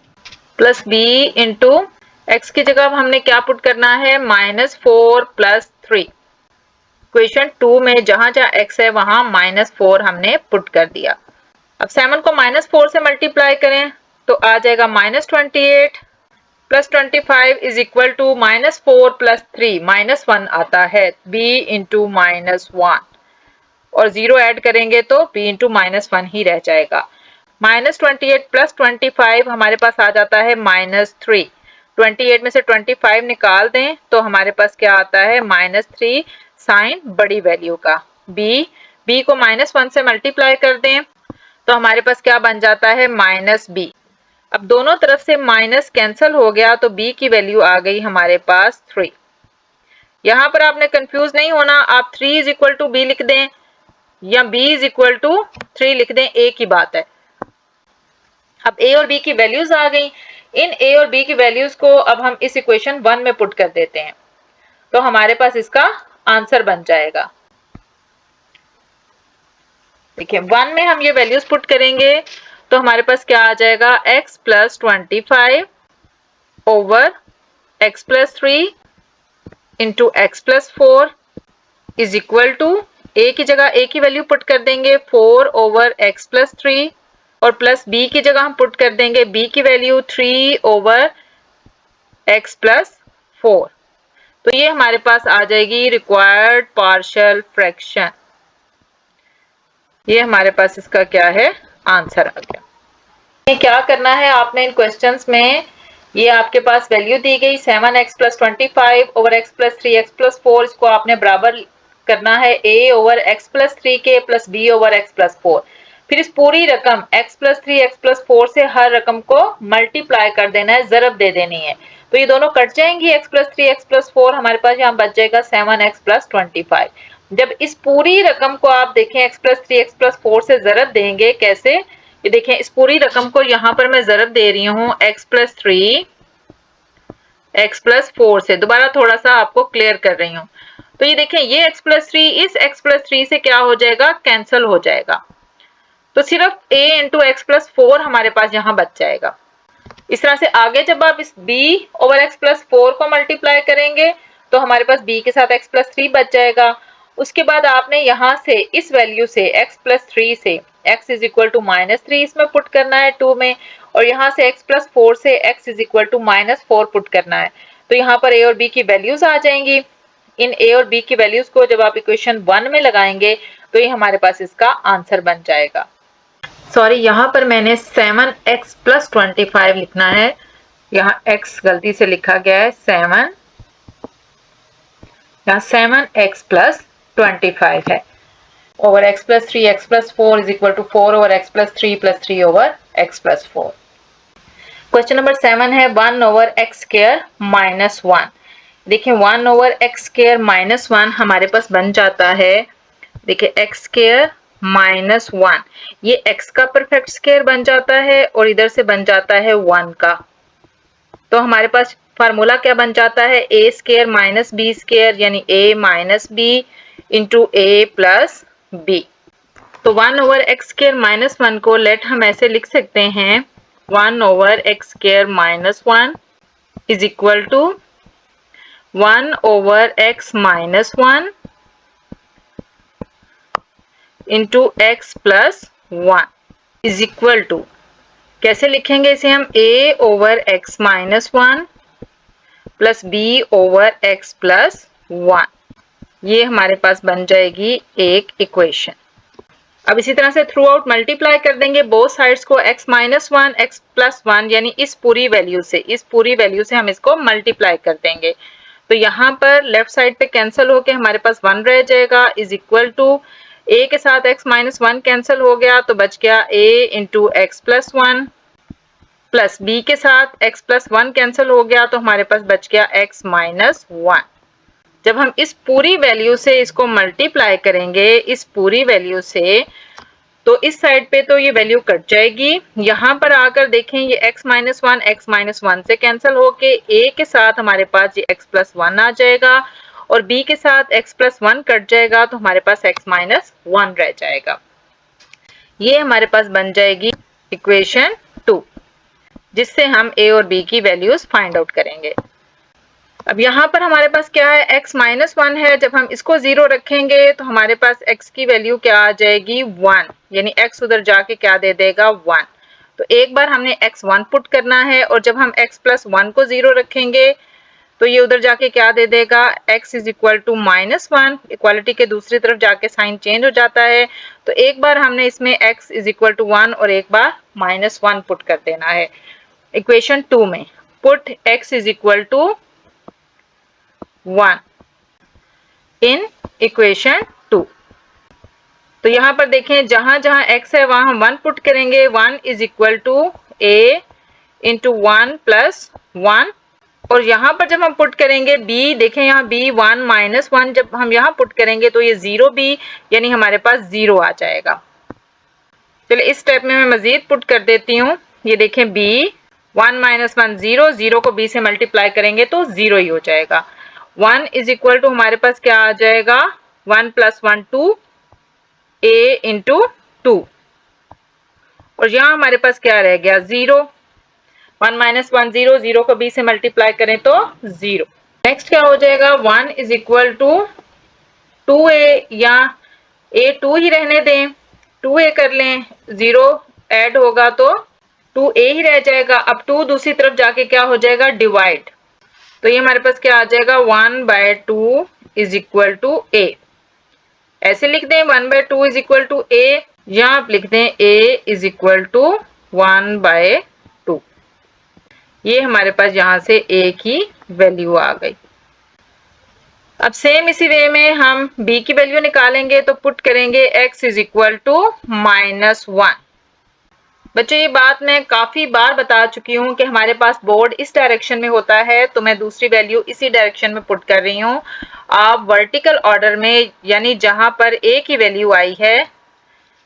× x की जगह हमने क्या पुट करना है, -4 + 3। इक्वेशन 2 में जहां जहां x है वहां -4 हमने पुट कर दिया। अब 7 को -4 से मल्टीप्लाई करें तो आ जाएगा -28 + 25 इज इक्वल टू -4 + 3, -1 आता है, b × -1, और 0 ऐड करेंगे तो b × -1 ही रह जाएगा। -28 + 25 हमारे पास आ जाता है -3। 28 में से 25 निकाल दें तो हमारे पास क्या आता है, -3 साइन बड़ी वैल्यू का। b को -1 से मल्टीप्लाई कर दें तो हमारे पास क्या बन जाता है, -b। अब दोनों तरफ से माइनस कैंसिल हो गया तो b की वैल्यू आ गई हमारे पास 3। यहां पर आपने कंफ्यूज नहीं होना, आप 3 = b लिख दें या b = 3 लिख दें, a की बात है। अब a और b की वैल्यूज आ गई। इन a और b की वैल्यूज को अब हम इस इक्वेशन 1 में पुट कर देते हैं तो हमारे पास इसका आंसर बन जाएगा। देखिए 1 में हम ये वैल्यूज पुट करेंगे तो हमारे पास क्या आ जाएगा, x + 25 over x + 3 × x + 4 is equal to, a की जगह a की वैल्यू पुट कर देंगे 4 ओवर x + 3, और प्लस b की जगह हम पुट कर देंगे b की वैल्यू 3 ओवर x + 4। तो ये हमारे पास आ जाएगी रिक्वायर्ड पार्शियल फ्रैक्शन। ये हमारे पास इसका क्या है, आंसर आ गया। ये क्या करना है आपने इन क्वेश्चंस में, ये आपके पास वैल्यू दी गई 7x + 25 ओवर x + 3 x + 4, इसको आपने बराबर करना है a over x + 3k + b over x + 4। फिर इस पूरी रकम x + 3 x + 4 से हर रकम को मल्टीप्लाई कर देना है, ज़रब दे देनी है। तो ये दोनों कट जाएंगी, x + 3 x + 4 हमारे पास यहाँ बच जाएगा 7x + 25। जब इस पूरी रकम को आप देखें x + 3 x + 4 से ज़रब देंगे, कैसे, ये देखें इस पूरी रकम को यहाँ पर मैं ज़रब दे रही हूँ x + 3 x + 4 से। दोबारा थोड़ा सा आपको क्लियर कर रही हूँ। तो ये देखें ये x + 3 इस x + 3 से क्या हो जाएगा, कैंसिल हो जाएगा। तो सिर्फ a × x + 4 हमारे पास यहाँ बच जाएगा। इस तरह से आगे जब आप इस b ओवर x + 4 को मल्टीप्लाई करेंगे तो हमारे पास b के साथ x + 3 बच जाएगा। उसके बाद आपने यहाँ से इस वैल्यू से x + 3 से x = -3 इसमें पुट करना है 2 में, और यहाँ से x + 4 से x = -4 पुट करना है। तो यहाँ पर a और b की वैल्यूज आ जाएंगी। इन a और b की वैल्यूज को जब आप इक्वेशन 1 में लगाएंगे तो ये हमारे पास इसका आंसर बन जाएगा। सॉरी, यहाँ पर मैंने 7x + 25 लिखना है, यहाँ x गलती से लिखा गया है 7, यहाँ 7x + 25 है over x + 3 x + 4 is equal to 4 over x + 3 + 3 over x + 4। Question number 7 है 1 ओवर x² -1। देखिए 1 ओवर x² -1 हमारे पास बन जाता है, देखिए x² -1, ये x का परफेक्ट स्क्वायर बन जाता है और इधर से बन जाता है 1 का। तो हमारे पास फार्मूला क्या बन जाता है, a square minus b square यानी a minus B into a plus b. तो 1 ओवर एक्स स्क्वायर माइनस 1 को लेट हम ऐसे लिख सकते हैं 1 over x square minus 1 is equal to 1 over x minus 1 into x plus 1 is equal to, कैसे लिखेंगे इसे हम, a over x minus 1 plus b over x plus 1। ये हमारे पास बन जाएगी एक इक्वेशन। अब इसी तरह से थ्रू आउट मल्टीप्लाई कर देंगे बोथ साइड्स को, x माइनस 1 x प्लस 1 यानी इस पूरी वैल्यू से हम इसको मल्टीप्लाई कर देंगे। तो यहाँ पर लेफ्ट साइड पे कैंसिल होके हमारे पास 1 रह जाएगा इज इक्वल टू a के साथ x माइनस 1 कैंसिल हो गया तो बच गया a into x plus 1 plus b के साथ x प्लस 1 कैंसिल हो गया तो हमारे पास बच गया x माइनस 1। जब हम इस पूरी वैल्यू से इसको मल्टीप्लाई करेंगे इस पूरी वैल्यू से, तो इस साइड पे तो ये वैल्यू कट जाएगी। यहाँ पर आकर देखें ये x माइनस 1 से कैंसिल होके a के साथ हमारे पास ये x प्लस 1 आ जाएगा और b के साथ x प्लस 1 कट जाएगा तो हमारे पास x माइनस 1 रह जाएगा। ये हमारे पास बन जाएगी इक्वेशन 2, जिससे हम a और b की वैल्यूज फाइंड आउट करेंगे। अब यहाँ पर हमारे पास क्या है, x माइनस 1 है, जब हम इसको 0 रखेंगे तो हमारे पास x की वैल्यू क्या आ जाएगी 1, यानी x उधर जाके क्या दे देगा 1। तो एक बार हमने x 1 पुट करना है और जब हम x प्लस 1 को 0 रखेंगे तो ये उधर जाके क्या दे देगा, x is equal to -1। Equality के दूसरी तरफ जाके साइन चेंज हो जाता है। तो एक बार हमने इसमें x इज इक्वल टू 1 और एक बार -1 पुट कर देना है। इक्वेशन 2 में put x is equal to 1 in equation 2। तो यहां पर देखें जहां जहां x है वहां हम 1 पुट करेंगे। 1 is equal to a into 1 plus 1 और यहां पर जब हम पुट करेंगे b, देखें यहाँ b 1 माइनस 1 जब हम यहाँ पुट करेंगे तो ये 0b यानी हमारे पास 0 आ जाएगा। चलिए इस स्टेप में मैं मजीद पुट कर देती हूँ। ये देखें b 1 माइनस 1 0, 0 को b से मल्टीप्लाई करेंगे तो 0 ही हो जाएगा। 1 इज इक्वल टू हमारे पास क्या आ जाएगा, 1 प्लस 1 2 a इंटू 2 और यहाँ हमारे पास क्या रह गया 0। 1 माइनस 1 0, 0 को b से मल्टीप्लाई करें तो 0। नेक्स्ट क्या हो जाएगा, 1 इज इक्वल टू 2a या a 2 ही रहने दें, 2a कर लें, 0 ऐड होगा तो 2a ही रह जाएगा। अब 2 दूसरी तरफ जाके क्या हो जाएगा, डिवाइड। तो ये हमारे पास क्या आ जाएगा 1/2 इज इक्वल टू a। ऐसे लिख दें 1/2 इज इक्वल टू a या आप लिख दें a इज इक्वल टू 1/2। ये हमारे पास यहां से a की वैल्यू आ गई। अब सेम इसी वे में हम b की वैल्यू निकालेंगे तो पुट करेंगे x इज इक्वल टू -1। बच्चों ये बात मैं काफी बार बता चुकी हूँ कि हमारे पास बोर्ड इस डायरेक्शन में होता है तो मैं दूसरी वैल्यू इसी डायरेक्शन में पुट कर रही हूँ। आप वर्टिकल ऑर्डर में यानी जहां पर a की वैल्यू आई है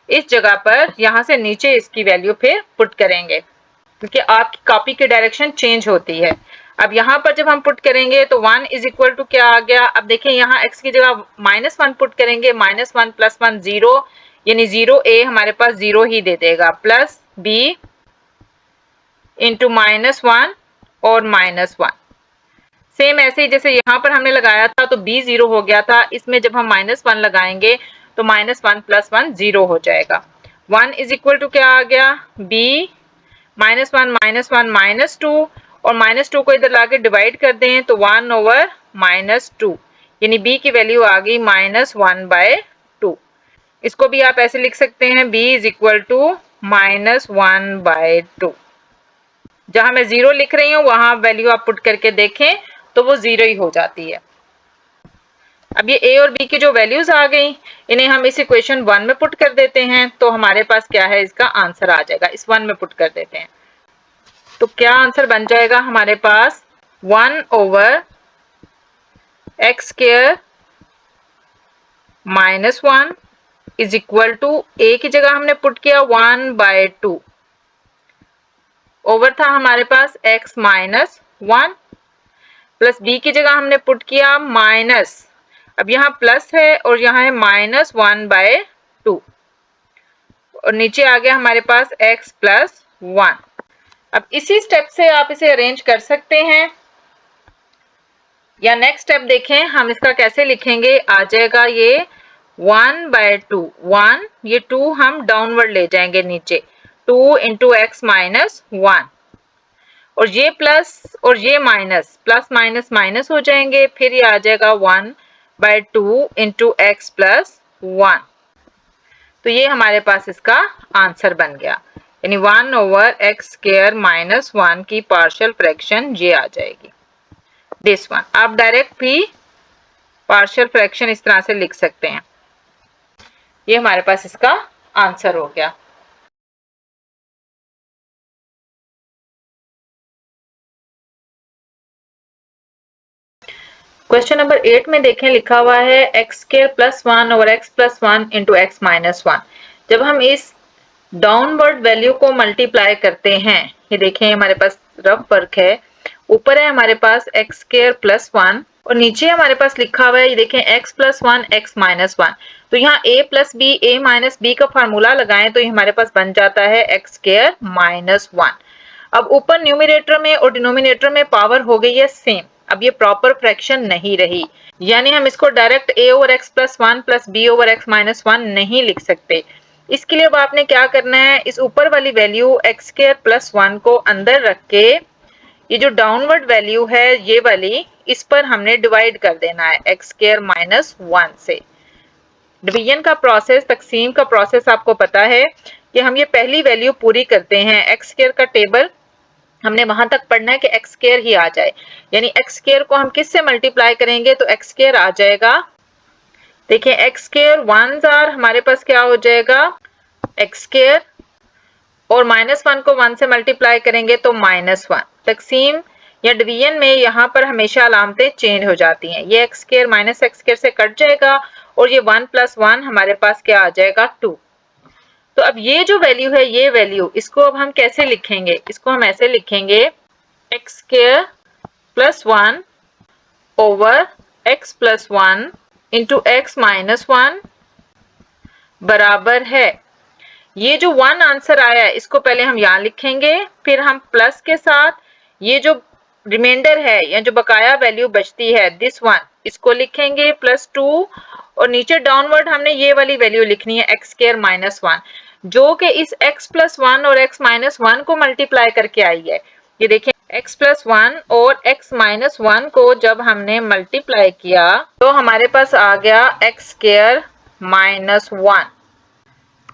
इस जगह पर यहां से नीचे इसकी वैल्यू फिर पुट करेंगे क्योंकि आपकी कॉपी की डायरेक्शन चेंज होती है। अब यहाँ पर जब हम पुट करेंगे तो 1 इज इक्वल टू क्या आ गया, अब देखें यहाँ x की जगह -1 पुट करेंगे, -1 प्लस 1 0 यानी 0a हमारे पास 0 ही दे देगा, प्लस b इंटू -1 और -1। सेम ऐसे ही जैसे यहाँ पर हमने लगाया था तो b 0 हो गया था, इसमें जब हम -1 लगाएंगे तो -1 प्लस 1 0 हो जाएगा। 1 इज इक्वल टू क्या आ गया, b -1 -2 और -2 को इधर लाके डिवाइड कर दें तो 1 ओवर -2 यानी b की वैल्यू आ गई -1/2। इसको भी आप ऐसे लिख सकते हैं b इज इक्वल टू -1/2। जहां मैं 0 लिख रही हूँ वहां वैल्यू आप पुट करके देखें तो वो 0 ही हो जाती है। अब ये a और b की जो वैल्यूज आ गई इन्हें हम इस इक्वेशन 1 में पुट कर देते हैं तो हमारे पास क्या है, इसका आंसर आ जाएगा। इस 1 में पुट कर देते हैं तो क्या आंसर बन जाएगा हमारे पास 1 over x square -1 is equal to, a की जगह हमने पुट किया 1/2 ओवर था हमारे पास x माइनस 1 प्लस बी की जगह हमने पुट किया माइनस, अब यहाँ प्लस है और यहाँ है -1/2 और नीचे आ गया हमारे पास x प्लस 1। अब इसी स्टेप से आप इसे अरेंज कर सकते हैं, या नेक्स्ट स्टेप देखें हम इसका कैसे लिखेंगे। आ जाएगा ये 1/2, 1 ये 2 हम डाउनवर्ड ले जाएंगे नीचे, 2 इंटू एक्स माइनस 1 और ये प्लस और ये माइनस, प्लस माइनस माइनस हो जाएंगे, फिर ये आ जाएगा 1/2 इंटू एक्स प्लस 1। तो ये हमारे पास इसका आंसर बन गया, यानी 1/x² माइनस 1 की पार्शियल फ्रैक्शन ये आ जाएगी, दिस वन। आप डायरेक्ट भी पार्शियल फ्रैक्शन इस तरह से लिख सकते हैं। ये हमारे पास इसका आंसर हो गया। क्वेश्चन नंबर 8 में देखें, लिखा हुआ है x² plus 1 over x plus 1 into x minus 1। जब हम इस डाउनवर्ड वैल्यू को मल्टीप्लाई करते हैं, ये देखें हमारे पास रफ वर्क है, ऊपर है हमारे पास x² प्लस 1 और नीचे हमारे पास लिखा हुआ है, ये देखें x प्लस 1 x माइनस 1। तो यहाँ a plus b, a minus b का फार्मूला लगाएं तो ये हमारे पास बन जाता है x² माइनस 1। अब ऊपर न्यूमिनेटर में और डिनोमिनेटर में पावर हो गई है सेम, अब ये प्रॉपर फ्रैक्शन नहीं रही, यानी हम इसको direct a over x plus 1 plus b over x minus 1 नहीं लिख सकते। इसके लिए अब आपने क्या करना है, इस ऊपर वाली वैल्यू x² प्लस 1 को अंदर रख के ये जो डाउनवर्ड वैल्यू है ये वाली, इस पर हमने डिवाइड कर देना है x² माइनस 1 से। डिवीजन का प्रोसेस, तकसीम का प्रोसेस आपको पता है कि हम ये पहली वैल्यू पूरी करते हैं, x² का टेबल हमने वहां तक पढ़ना है कि x² ही आ जाए, यानी x² को हम किस से मल्टीप्लाई करेंगे तो x² आ जाएगा। देखिए x² 1s आर हमारे पास क्या हो जाएगा x² और -1 को 1 से मल्टीप्लाई करेंगे तो -1। तकसीम या डिवीजन में यहाँ पर हमेशा अलामतें चेंज हो जाती हैं, ये x² माइनस x² से कट जाएगा और ये 1 प्लस 1 हमारे पास क्या आ जाएगा 2। तो अब ये जो वैल्यू है, ये वैल्यू, इसको अब हम कैसे लिखेंगे, इसको हम ऐसे लिखेंगे x² plus 1 over x plus 1 into x minus 1 बराबर है, ये जो 1 आंसर आया है इसको पहले हम यहाँ लिखेंगे, फिर हम प्लस के साथ ये जो रिमाइंडर है या जो बकाया वैल्यू बचती है दिस वन, इसको लिखेंगे प्लस 2 और नीचे डाउनवर्ड हमने ये वाली वैल्यू लिखनी है x² माइनस 1 जो कि इस x प्लस 1 और x माइनस 1 को मल्टीप्लाई करके आई है। ये देखिए x प्लस 1 और x माइनस 1 को जब हमने मल्टीप्लाई किया तो हमारे पास आ गया x² माइनस 1,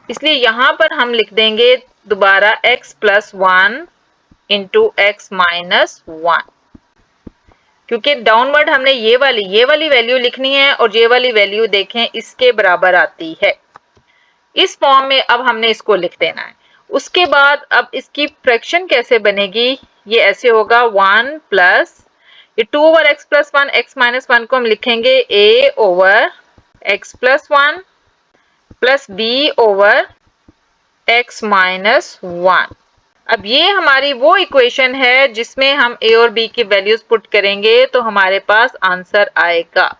इसलिए यहां पर हम लिख देंगे दोबारा x plus 1 into x minus 1, क्योंकि डाउनवर्ड हमने ये वाली वैल्यू लिखनी है और ये वाली वैल्यू देखें इसके बराबर आती है। इस फॉर्म में अब हमने इसको लिख देना है। उसके बाद अब इसकी फ्रैक्शन कैसे बनेगी, ये ऐसे होगा 1 प्लस ये 2 over x plus 1 x minus 1 को हम लिखेंगे a over x plus 1 plus b over x minus 1। अब ये हमारी वो इक्वेशन है जिसमें हम a और b की वैल्यूज पुट करेंगे तो हमारे पास आंसर आएगा।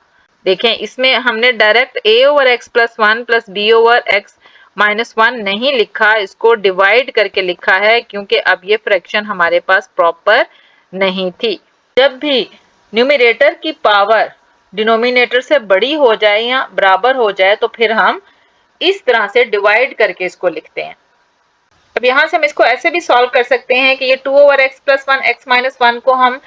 देखें इसमें हमने direct a over x plus 1 plus b over x minus 1 नहीं लिखा, इसको डिवाइड करके लिखा है क्योंकि अब ये फ्रैक्शन हमारे पास प्रॉपर नहीं थी। जब भी न्यूमरेटर की पावर डिनोमिनेटर से बड़ी हो जाए या बराबर हो जाए तो फिर हम इस तरह से डिवाइड करके इसको लिखते हैं। अब यहाँ से हम इसको ऐसे भी सॉल्व कर सकते हैं कि ये 2 over x plus 1 x minus 1 को हम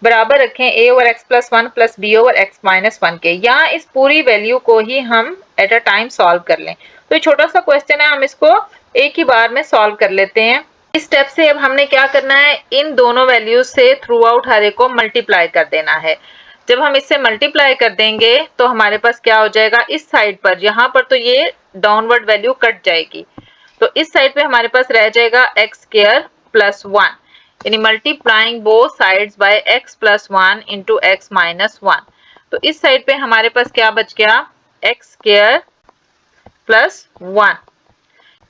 बराबर रखें a over x plus 1 plus b over x minus 1 के, या इस पूरी वैल्यू को ही हम एट अ टाइम सॉल्व कर लें। तो ये छोटा सा क्वेश्चन है, हम इसको एक ही बार में सॉल्व कर लेते हैं। इस स्टेप से अब हमने क्या करना है, इन दोनों वैल्यूज से थ्रू आउट हर एक को मल्टीप्लाई कर देना है। जब हम इससे मल्टीप्लाई कर देंगे तो हमारे पास क्या हो जाएगा, इस साइड पर यहाँ पर तो ये डाउनवर्ड वैल्यू कट जाएगी, तो इस साइड पे हमारे पास रह जाएगा x² प्लस 1, यानी multiplying both sides by x plus 1 into x minus 1। तो इस साइड पे हमारे पास क्या बच गया, x² प्लस 1,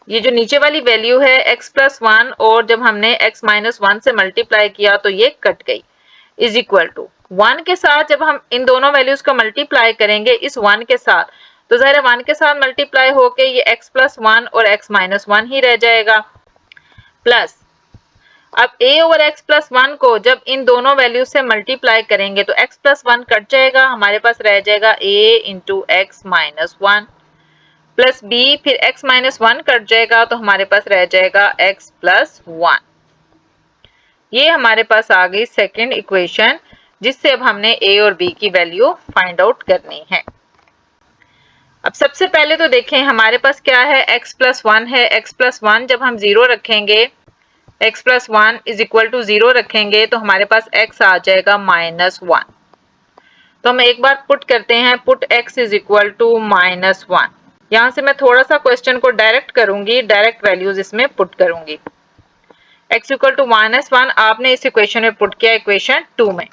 ये जो नीचे वाली वैल्यू है x प्लस 1 और जब हमने x माइनस 1 से मल्टीप्लाई किया तो ये कट गई, इज इक्वल टू 1 के साथ जब हम इन दोनों वैल्यूज को मल्टीप्लाई करेंगे इस 1 के साथ, तो ज़ाहिर है 1 के साथ मल्टीप्लाई होके ये x प्लस 1 और x माइनस 1 ही रह जाएगा, प्लस अब a ओवर x प्लस 1 को जब इन दोनों वैल्यू से मल्टीप्लाई करेंगे तो x प्लस 1 कट जाएगा, हमारे पास रह जाएगा a into x minus 1 plus b, फिर x माइनस 1 कट जाएगा तो हमारे पास रह जाएगा x प्लस 1। ये हमारे पास आ गई सेकेंड इक्वेशन, जिससे अब हमने a और b की वैल्यू फाइंड आउट करनी है। अब सबसे पहले तो देखें हमारे पास क्या है, x प्लस 1 है, x प्लस 1 जब हम 0 रखेंगे, x plus 1 is equal to 0 रखेंगे तो हमारे पास x आ जाएगा माइनस 1। तो हम एक बार पुट करते हैं, put x is equal to minus 1। यहां से मैं थोड़ा सा क्वेश्चन को डायरेक्ट करूंगी, डायरेक्ट वैल्यूज इसमें पुट करूंगी। x इक्वल टू माइनस 1 आपने इस इक्वेशन में पुट किया, इक्वेशन 2 में।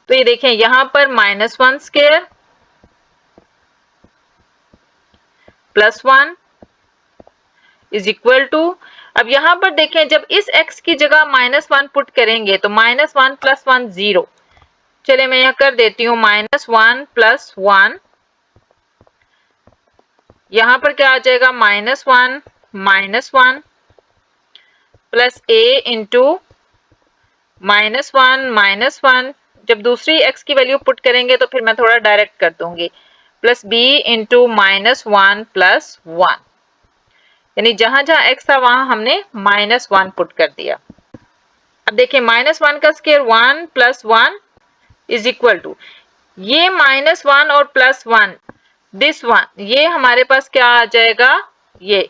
तो ये देखें यहां पर minus 1 square plus 1 is equal to, अब यहां पर देखें जब इस x की जगह माइनस 1 पुट करेंगे तो माइनस 1 प्लस 1 0, चलिए मैं यहां कर देती हूं माइनस 1 प्लस 1, यहां पर क्या आ जाएगा minus 1 plus a into minus 1, जब दूसरी x की वैल्यू पुट करेंगे तो फिर मैं थोड़ा डायरेक्ट कर दूंगी, plus b into minus 1 plus 1, यानी जहां जहां x था वहां हमने माइनस 1 पुट कर दिया। अब देखिए माइनस 1 का square 1 plus 1 is equal to, ये माइनस 1 और प्लस 1 दिस 1, ये हमारे पास क्या आ जाएगा, ये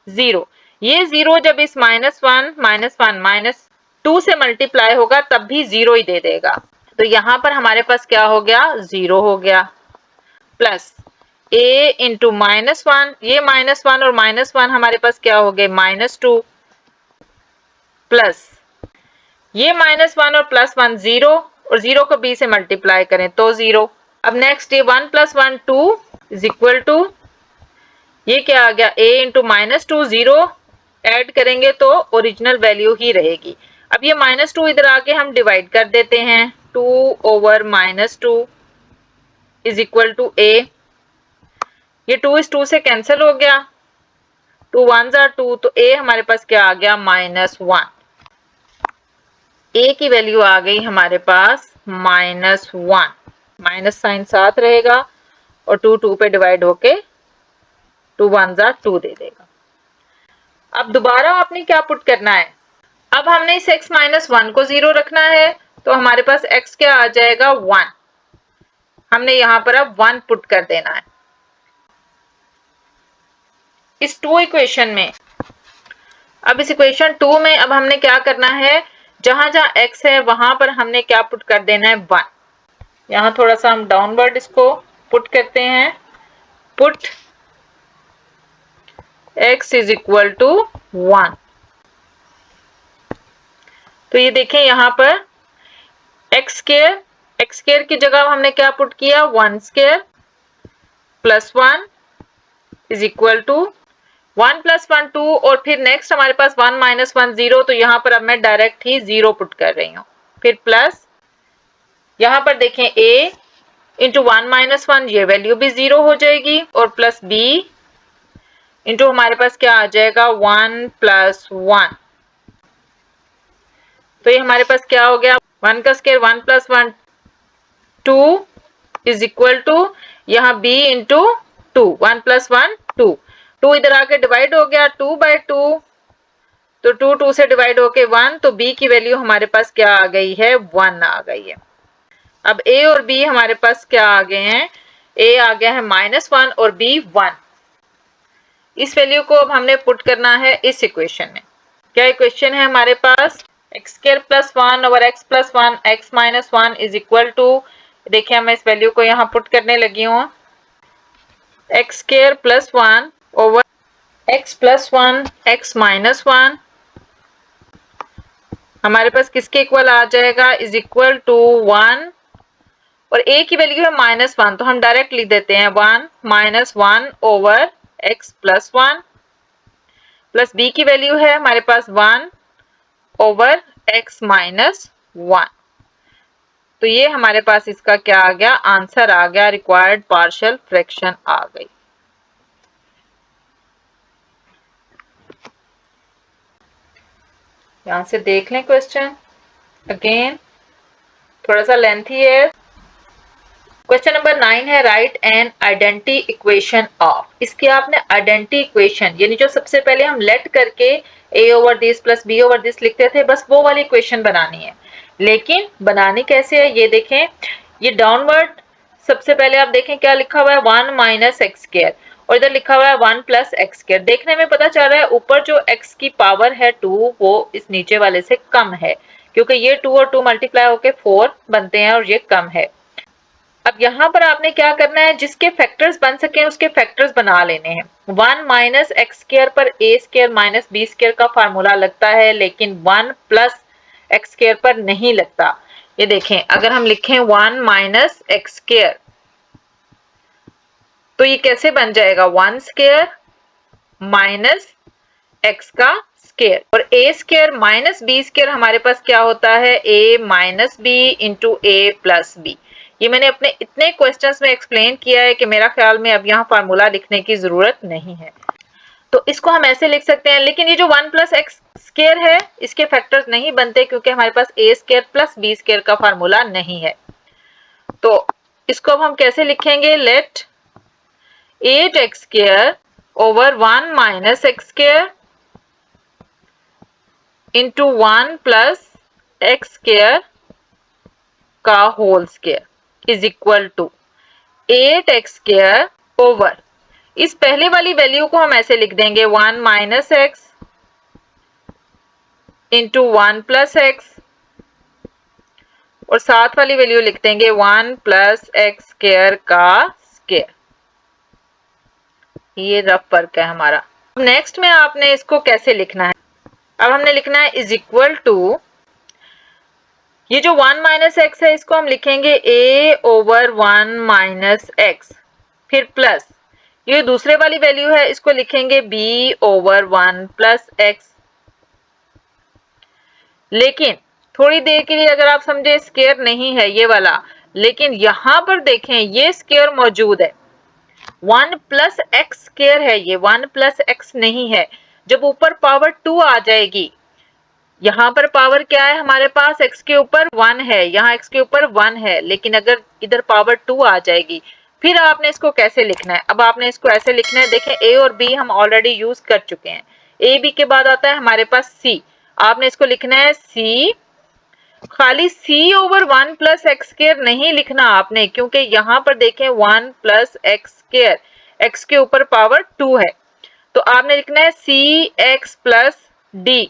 0, ये 0 जब इस माइनस 1 माइनस 2 से मल्टीप्लाई होगा तब भी 0 ही दे देगा, तो यहां पर हमारे पास क्या हो गया, 0 हो गया, प्लस a इंटू माइनस 1, ये माइनस 1 और माइनस 1 हमारे पास क्या हो गए माइनस 2, प्लस ये माइनस 1 और प्लस 1 0, और 0 को b से मल्टीप्लाई करें तो 0। अब नेक्स्ट ये 1 प्लस 1 2 इज इक्वल टू, ये क्या आ गया a इंटू माइनस 2 0, ऐड करेंगे तो ओरिजिनल वैल्यू ही रहेगी। अब ये माइनस 2 इधर आके हम डिवाइड कर देते हैं, 2 over minus 2 is equal to a, ये 2 इस 2 से कैंसिल हो गया, 2 1 are 2, तो a हमारे पास क्या आ गया माइनस 1, a की वैल्यू आ गई हमारे पास माइनस 1, माइनस साइन साथ रहेगा और 2 2 पे डिवाइड होके 2 1 are 2 दे देगा। अब दोबारा आपने क्या पुट करना है, अब हमने इस x माइनस 1 को 0 रखना है तो हमारे पास x क्या आ जाएगा 1, हमने यहां पर अब 1 पुट कर देना है इस 2 इक्वेशन में। अब इस इक्वेशन 2 में अब हमने क्या करना है, जहां जहां x है वहां पर हमने क्या पुट कर देना है 1, यहां थोड़ा सा हम डाउनवर्ड इसको पुट करते हैं, put x is equal to 1, तो ये देखें यहां पर x स्क्वायर की जगह हमने क्या पुट किया 1 square plus 1 is equal to 1 plus 1 2, और फिर नेक्स्ट हमारे पास 1 माइनस 1 0, तो यहां पर अब मैं डायरेक्ट ही 0 पुट कर रही हूं, फिर प्लस यहां पर देखें a इंटू 1 माइनस 1, ये वैल्यू भी 0 हो जाएगी, और प्लस b इंटू हमारे पास क्या आ जाएगा 1 प्लस 1, तो ये हमारे पास क्या हो गया 1 का square 1 plus 1 2 is equal to, यहाँ b इंटू 2, 1 प्लस 1 2, 2 इधर आके डिवाइड हो गया 2 बाई 2, तो 2 2 से डिवाइड होके 1, तो b की वैल्यू हमारे पास क्या आ गई है 1 आ गई है। अब a और b हमारे पास क्या आ गए हैं, a आ गया है माइनस 1 और b 1, इस वैल्यू को अब हमने पुट करना है इस इक्वेशन में। क्या इक्वेशन है हमारे पास, x square plus 1 over x plus 1 x minus 1 is equal to, देखिए मैं इस वैल्यू को यहाँ पुट करने लगी हूँ, x square plus 1 over x plus 1 x minus 1 हमारे पास किसके इक्वल आ जाएगा, इज इक्वल टू 1 और a की वैल्यू है -1, तो हम डायरेक्ट लिख देते हैं 1 -1 over x plus 1 plus b की वैल्यू है हमारे पास 1 ओवर x माइनस 1। तो ये हमारे पास इसका क्या आ गया, आंसर आ गया, रिक्वायर्ड पार्शियल फ्रैक्शन आ गई। यहां से देख लें क्वेश्चन, अगेन थोड़ा सा लेंथी है। क्वेश्चन नंबर 9 है, right an identity equation of. इसकी आपने आइडेंटिटी इक्वेशन, यानी जो सबसे पहले हम लेट करके a over this plus b over this लिखते थे, बस वो वाली इक्वेशन बनानी है। लेकिन बनानी कैसे है ये देखें, ये डाउनवर्ड सबसे पहले आप देखें क्या लिखा हुआ है 1 माइनस एक्स स्क्वायर, और इधर लिखा हुआ है 1 प्लस एक्स स्क्वायर। देखने में पता चल रहा है ऊपर जो x की पावर है 2 वो इस नीचे वाले से कम है, क्योंकि ये 2 और 2 मल्टीप्लाई होके 4 बनते हैं और ये कम है। अब यहाँ पर आपने क्या करना है, जिसके फैक्टर्स बन सके उसके फैक्टर्स बना लेने हैं। 1 माइनस एक्स स्क्वायर पर a square minus b square का फार्मूला लगता है, लेकिन 1 प्लस एक्स स्क्वायर पर नहीं लगता। ये देखें, अगर हम लिखें 1 माइनस एक्स स्क्वायर तो ये कैसे बन जाएगा, 1 स्क्वायर माइनस एक्स का स्क्वायर, और a square minus b square हमारे पास क्या होता है, a minus b into a plus b। ये मैंने अपने इतने क्वेश्चंस में एक्सप्लेन किया है कि मेरा ख्याल में अब यहाँ फार्मूला लिखने की जरूरत नहीं है। तो इसको हम ऐसे लिख सकते हैं, लेकिन ये जो 1 प्लस एक्स स्क्वायर है इसके फैक्टर्स नहीं बनते, क्योंकि हमारे पास a square plus b square का फार्मूला नहीं है। तो इसको अब हम कैसे लिखेंगे, let 8x square over 1 minus x square into 1 plus x square का whole square is equal to 8x square over, इस पहले वाली वैल्यू को हम ऐसे लिख देंगे 1 minus x into 1 plus x, और साथ वाली वैल्यू लिख देंगे 1 प्लस एक्स स्क्वायर का स्क्वायर। ये रफ वर्क है हमारा। नेक्स्ट में आपने इसको कैसे लिखना है, अब हमने लिखना है इज इक्वल टू, ये जो 1 माइनस एक्स है इसको हम लिखेंगे a ओवर 1 माइनस एक्स, फिर प्लस ये दूसरे वाली वैल्यू है इसको लिखेंगे b ओवर 1 प्लस एक्स। लेकिन थोड़ी देर के लिए अगर आप समझे स्क्वायर नहीं है ये वाला, लेकिन यहां पर देखें ये स्क्वायर मौजूद है, 1 प्लस एक्स स्क्वायर है, ये 1 प्लस एक्स नहीं है। जब ऊपर पावर 2 आ जाएगी, यहाँ पर पावर क्या है हमारे पास, x के ऊपर 1 है, यहाँ x के ऊपर 1 है, लेकिन अगर इधर पावर 2 आ जाएगी फिर आपने इसको कैसे लिखना है, अब आपने इसको ऐसे लिखना है, देखें a और b हम ऑलरेडी यूज कर चुके हैं, a b के बाद आता है हमारे पास c, आपने इसको लिखना है c, खाली c over 1 plus x square नहीं लिखना आपने, क्योंकि यहाँ पर देखें 1 प्लस एक्स स्क्वायर, x के ऊपर पावर 2 है, तो आपने लिखना है c x प्लस d।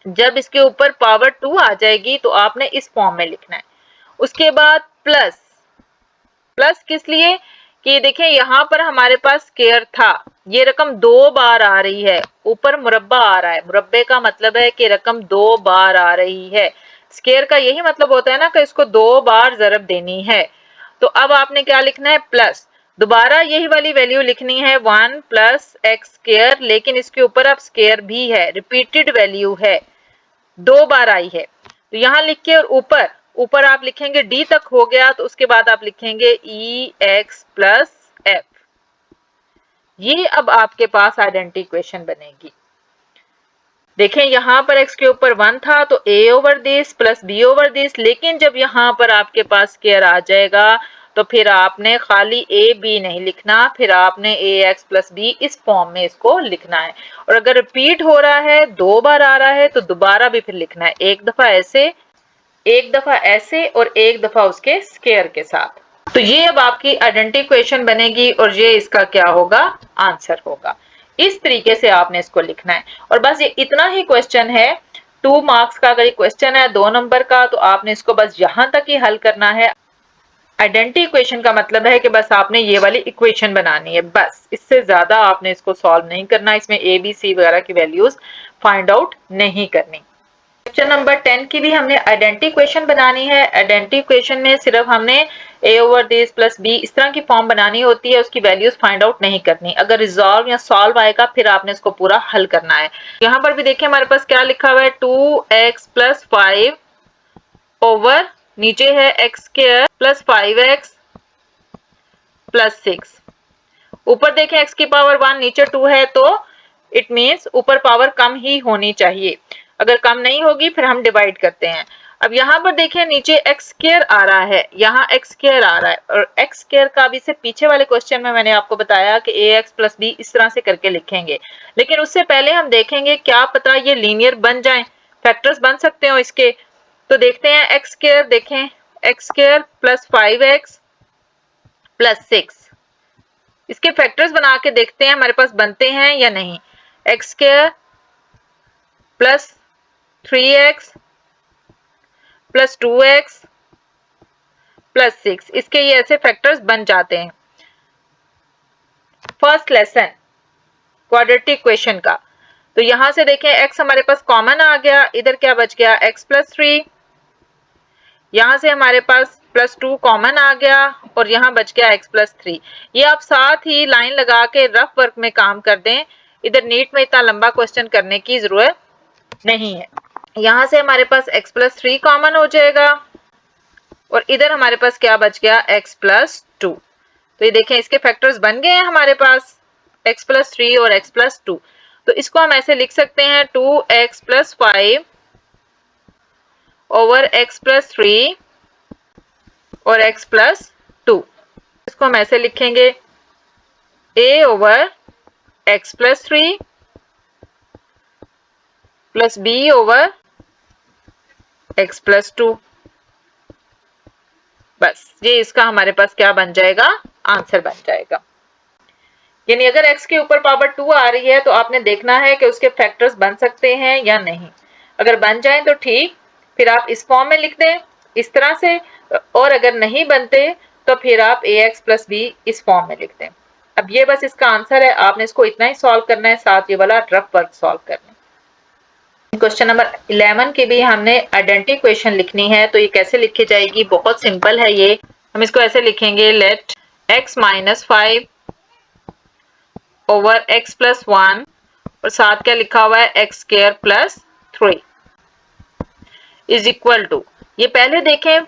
जब इसके ऊपर पावर 2 आ जाएगी तो आपने इस फॉर्म में लिखना है। उसके बाद प्लस, प्लस किस लिए कि देखें यहाँ पर हमारे पास स्क्वायर था, ये रकम 2 बार आ रही है, ऊपर मुरब्बा आ रहा है, मुरब्बे का मतलब है कि रकम 2 बार आ रही है, स्क्वायर का यही मतलब होता है ना कि इसको 2 बार जरब देनी है। तो अब आपने क्या लिखना है, प्लस, दोबारा यही वाली वैल्यू लिखनी है 1 प्लस एक्स स्क्वायर, लेकिन इसके ऊपर अब स्क्वायर भी है, रिपीटेड वैल्यू है, 2 बार आई है, तो यहां लिख के और ऊपर ऊपर आप लिखेंगे d तक हो गया, तो उसके बाद आप लिखेंगे ex प्लस f। ये अब आपके पास आइडेंटिटी इक्वेशन बनेगी। देखें यहाँ पर x के ऊपर 1 था तो a over this plus b over this, लेकिन जब यहाँ पर आपके पास स्क्वायर आ जाएगा तो फिर आपने खाली a b नहीं लिखना, फिर आपने ax प्लस b इस फॉर्म में इसको लिखना है। और अगर रिपीट हो रहा है, 2 बार आ रहा है, तो दोबारा भी फिर लिखना है, एक दफा ऐसे, एक दफा ऐसे और एक दफा उसके स्क्वायर के साथ। तो ये अब आपकी आइडेंटिटी इक्वेशन बनेगी और ये इसका क्या होगा, आंसर होगा। इस तरीके से आपने इसको लिखना है, और बस ये इतना ही क्वेश्चन है। 2 मार्क्स का अगर ये क्वेश्चन है 2 नंबर का, तो आपने इसको बस यहां तक ही हल करना है। आइडेंटिटी इक्वेशन का मतलब है कि बस आपने ये वाली इक्वेशन बनानी है, बस इससे ज्यादा आपने इसको सॉल्व नहीं करना, इसमें ए बी सी वगैरह की वैल्यूज फाइंड आउट नहीं करनी। क्वेश्चन नंबर 10 की भी हमने आइडेंटिटी इक्वेशन बनानी है। आइडेंटिटी इक्वेशन में सिर्फ हमने a over this plus b इस तरह की फॉर्म बनानी होती है, उसकी वैल्यूज फाइंड आउट नहीं करनी। अगर रिजॉल्व या सॉल्व आएगा फिर आपने इसको पूरा हल करना है। यहाँ पर भी देखिए हमारे पास क्या लिखा हुआ है, 2x प्लस 5 ओवर नीचे है x square plus 5x plus 6। ऊपर देखें x की पावर 1 नीचे 2 है, तो इट मीन्स ऊपर पावर कम ही होनी चाहिए। अगर कम नहीं होगी फिर हम डिवाइड करते हैं। अब यहाँ पर देखिए नीचे एक्स स्क्वायर आ रहा है, यहाँ एक्स स्क्वायर आ रहा है, और एक्स स्क्वायर का भी से पीछे वाले क्वेश्चन में मैंने आपको बताया कि ax प्लस b इस तरह से करके लिखेंगे। लेकिन उससे पहले हम देखेंगे क्या पता ये लीनियर बन जाए, फैक्टर्स बन सकते हो इसके। तो देखते हैं एक्स स्क्वायर, देखें x square plus 5x plus 6, इसके फैक्टर्स बना के देखते हैं हमारे पास बनते हैं या नहीं। X square plus 3x plus 2x plus 6, इसके ये ऐसे फैक्टर्स बन जाते हैं। फर्स्ट लेसन क्वाड्रेटिक इक्वेशन का, तो यहां से देखें x हमारे पास कॉमन आ गया, इधर क्या बच गया x प्लस 3, यहां से हमारे पास प्लस 2 कॉमन आ गया और यहां बच गया x प्लस 3। ये आप साथ ही लाइन लगा के रफ वर्क में काम कर दें, इधर नीट में इतना लंबा क्वेश्चन करने की जरूरत नहीं है। यहां से हमारे पास x प्लस 3 कॉमन हो जाएगा और इधर हमारे पास क्या बच गया x प्लस 2। तो ये देखें इसके फैक्टर्स बन गए हैं हमारे पास x प्लस 3 और x प्लस 2। तो इसको हम ऐसे लिख सकते हैं 2x plus 5 over x plus 3 और x प्लस 2। इसको हम ऐसे लिखेंगे a over x plus 3 plus b over x plus 2। बस ये इसका हमारे पास क्या बन जाएगा, आंसर बन जाएगा। यानी अगर x के ऊपर पावर 2 आ रही है तो आपने देखना है कि उसके फैक्टर्स बन सकते हैं या नहीं। अगर बन जाए तो ठीक, फिर आप इस फॉर्म में लिख दें इस तरह से, और अगर नहीं बनते तो फिर आप ax प्लस b इस फॉर्म में लिख दें। अब ये बस इसका आंसर है, आपने इसको इतना ही सॉल्व करना है, साथ ये वाला रफ वर्क सॉल्व करना है। क्वेश्चन नंबर 11 के भी हमने आइडेंटिटी इक्वेशन लिखनी है, तो ये कैसे लिखी जाएगी, बहुत सिंपल है ये। हम इसको ऐसे लिखेंगे, let x minus 5 over x plus 1 और साथ क्या लिखा हुआ है x square plus 3 is equal to, ये पहले देखें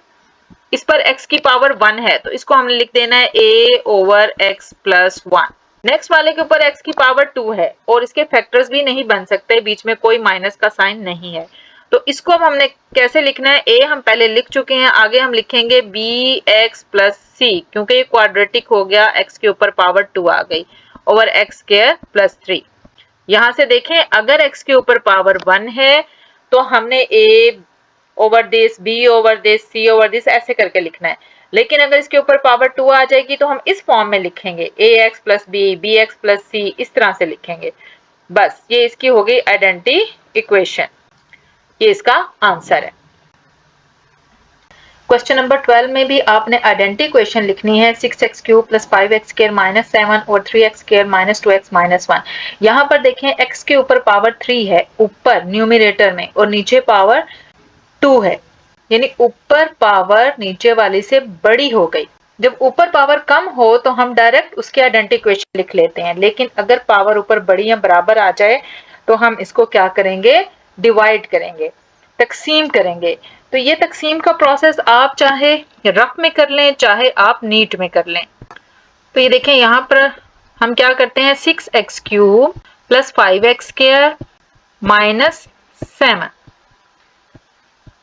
इस पर x की पावर 1 है तो इसको हमने लिख देना है a over x plus 1। Next वाले के ऊपर x की पावर 2 है और इसके फैक्टर्स भी नहीं बन सकते, बीच में कोई माइनस का साइन नहीं है, तो इसको अब हमने कैसे लिखना है, a हम पहले लिख चुके हैं, आगे हम लिखेंगे bx प्लस c, क्योंकि ये क्वाड्रेटिक हो गया, x के ऊपर पावर 2 आ गई ओवर एक्स स्क्वायर प्लस 3। यहां से देखें अगर x के ऊपर पावर 1 है तो हमने a over this, b over this, c over this ऐसे करके लिखना है। लेकिन अगर इसके ऊपर पावर 2 आ जाएगी तो हम इस फॉर्म में लिखेंगे ax plus b, bx plus c, इस तरह से लिखेंगे। बस ये इसकी हो गई आइडेंटिटी इक्वेशन, ये इसका आंसर है। क्वेश्चन नंबर 12 में भी आपने आइडेंटिटी इक्वेशन लिखनी है, 6x cube plus 5x square minus 7 और 3x square minus 2x minus 1। यहाँ पर देखें x के ऊपर पावर 3 है ऊपर न्यूमरेटर में और नीचे पावर 2 है, यानी ऊपर पावर नीचे वाली से बड़ी हो गई। जब ऊपर पावर कम हो तो हम डायरेक्ट उसकी आइडेंटिटी इक्वेशन लिख लेते हैं, लेकिन अगर पावर ऊपर बड़ी या बराबर आ जाए तो हम इसको क्या करेंगे, डिवाइड करेंगे, तकसीम करेंगे। तो ये तकसीम का प्रोसेस आप चाहे रफ में कर लें चाहे आप नीट में कर लें। तो ये देखें यहाँ पर हम क्या करते हैं, 6x cube plus 5x square minus 7,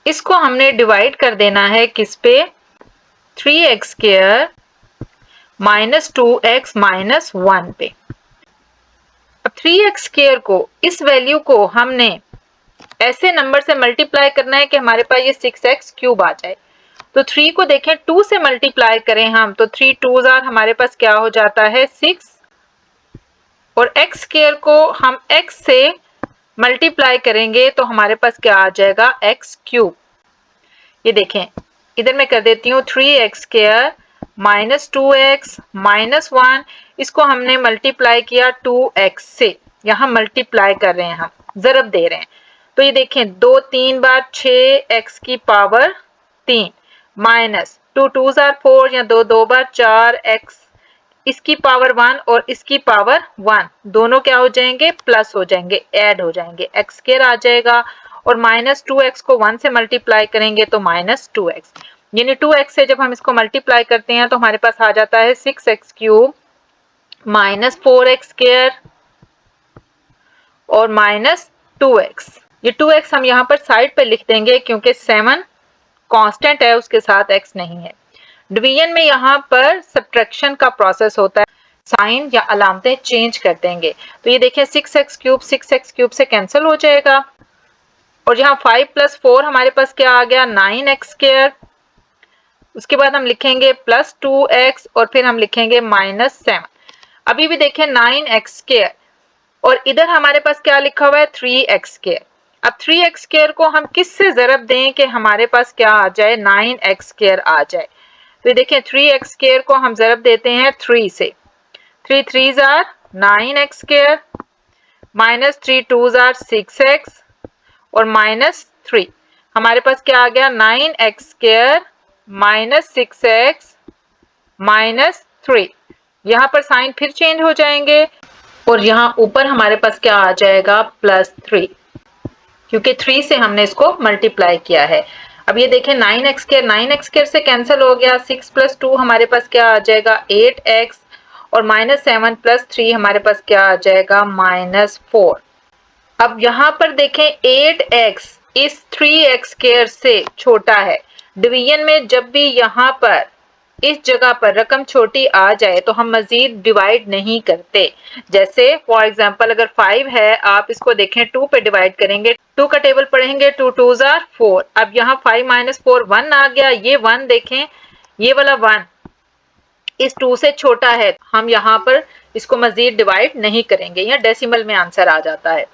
इसको हमने डिवाइड कर देना है किस पे, 3x square minus 2x minus 1 पे। अब 3x स्क्वायर को, इस वैल्यू को हमने ऐसे नंबर से मल्टीप्लाई करना है कि हमारे पास ये 6x क्यूब आ जाए। तो 3 को देखें 2 से मल्टीप्लाई करें हम तो 3 2s आर हमारे पास क्या हो जाता है 6, और x स्क्वायर को हम x से मल्टीप्लाई करेंगे तो हमारे पास क्या आ जाएगा x क्यूब। ये देखें इधर मैं कर देती हूँ 3x square minus 2x minus 1, इसको हमने मल्टीप्लाई किया 2x से, यहाँ मल्टीप्लाई कर रहे हैं हम, जरब दे रहे हैं, तो ये देखें 2 3 बार 6x की पावर 3 माइनस 2 2 आर 4 या 2 2 बार 4x इसकी पावर 1 और इसकी पावर 1 दोनों क्या हो जाएंगे, प्लस हो जाएंगे, ऐड हो जाएंगे, एक्स स्क्वायर आ जाएगा और माइनस 2x को 1 से मल्टीप्लाई करेंगे तो माइनस 2x, यानी 2x से जब हम इसको मल्टीप्लाई करते हैं तो हमारे पास आ जाता है 6x cube minus 4x square और माइनस 2x। ये 2x हम यहाँ पर साइड पे लिख देंगे क्योंकि 7 कांस्टेंट है, उसके साथ x नहीं है। डिवीजन में यहाँ पर सब्ट्रैक्शन का प्रोसेस होता है, साइन या अलामतें चेंज कर देंगे। तो ये देखिए 6x क्यूब से कैंसिल हो जाएगा और यहाँ 5 + 4 हमारे पास क्या आ गया, 9x स्क्वायर। उसके बाद हम लिखेंगे प्लस 2x और फिर हम लिखेंगे माइनस 7। अभी भी देखें 9x स्क्वायर और इधर हमारे पास क्या लिखा हुआ है, 3x स्क्वायर। अब 3x स्क्वायर को हम किससे ज़रब दें कि हमारे पास क्या आ जाए, 9x स्क्वायर आ जाए। तो देखें 3x स्क्वायर को हम ज़रब देते हैं 3 से, 3 3 are 9x square minus 3 2 are 6x और माइनस 3 हमारे पास क्या आ गया, 9x square minus 6x minus 3। यहाँ पर साइन फिर चेंज हो जाएंगे और यहाँ ऊपर हमारे पास क्या आ जाएगा, +3, क्योंकि 3 से हमने इसको मल्टीप्लाई किया है। अब ये देखें 9x स्क्वायर से कैंसिल हो गया, 6 + 2 हमारे पास क्या आ जाएगा, 8x और माइनस 7 + 3 हमारे पास क्या आ जाएगा, -4। अब यहाँ पर देखें 8x इस 3x स्क्वायर से छोटा है। डिवीजन में जब भी यहाँ पर इस जगह पर रकम छोटी आ जाए तो हम मजीद डिवाइड नहीं करते। जैसे फॉर एग्जांपल अगर 5 है, आप इसको देखें 2 पे डिवाइड करेंगे, 2 का टेबल पढ़ेंगे, 2 2 आर 4। अब यहाँ 5 - 4 1 आ गया, ये 1 देखें, ये वाला 1 इस 2 से छोटा है, हम यहाँ पर इसको मजीद डिवाइड नहीं करेंगे, या डेसिमल में आंसर आ जाता है।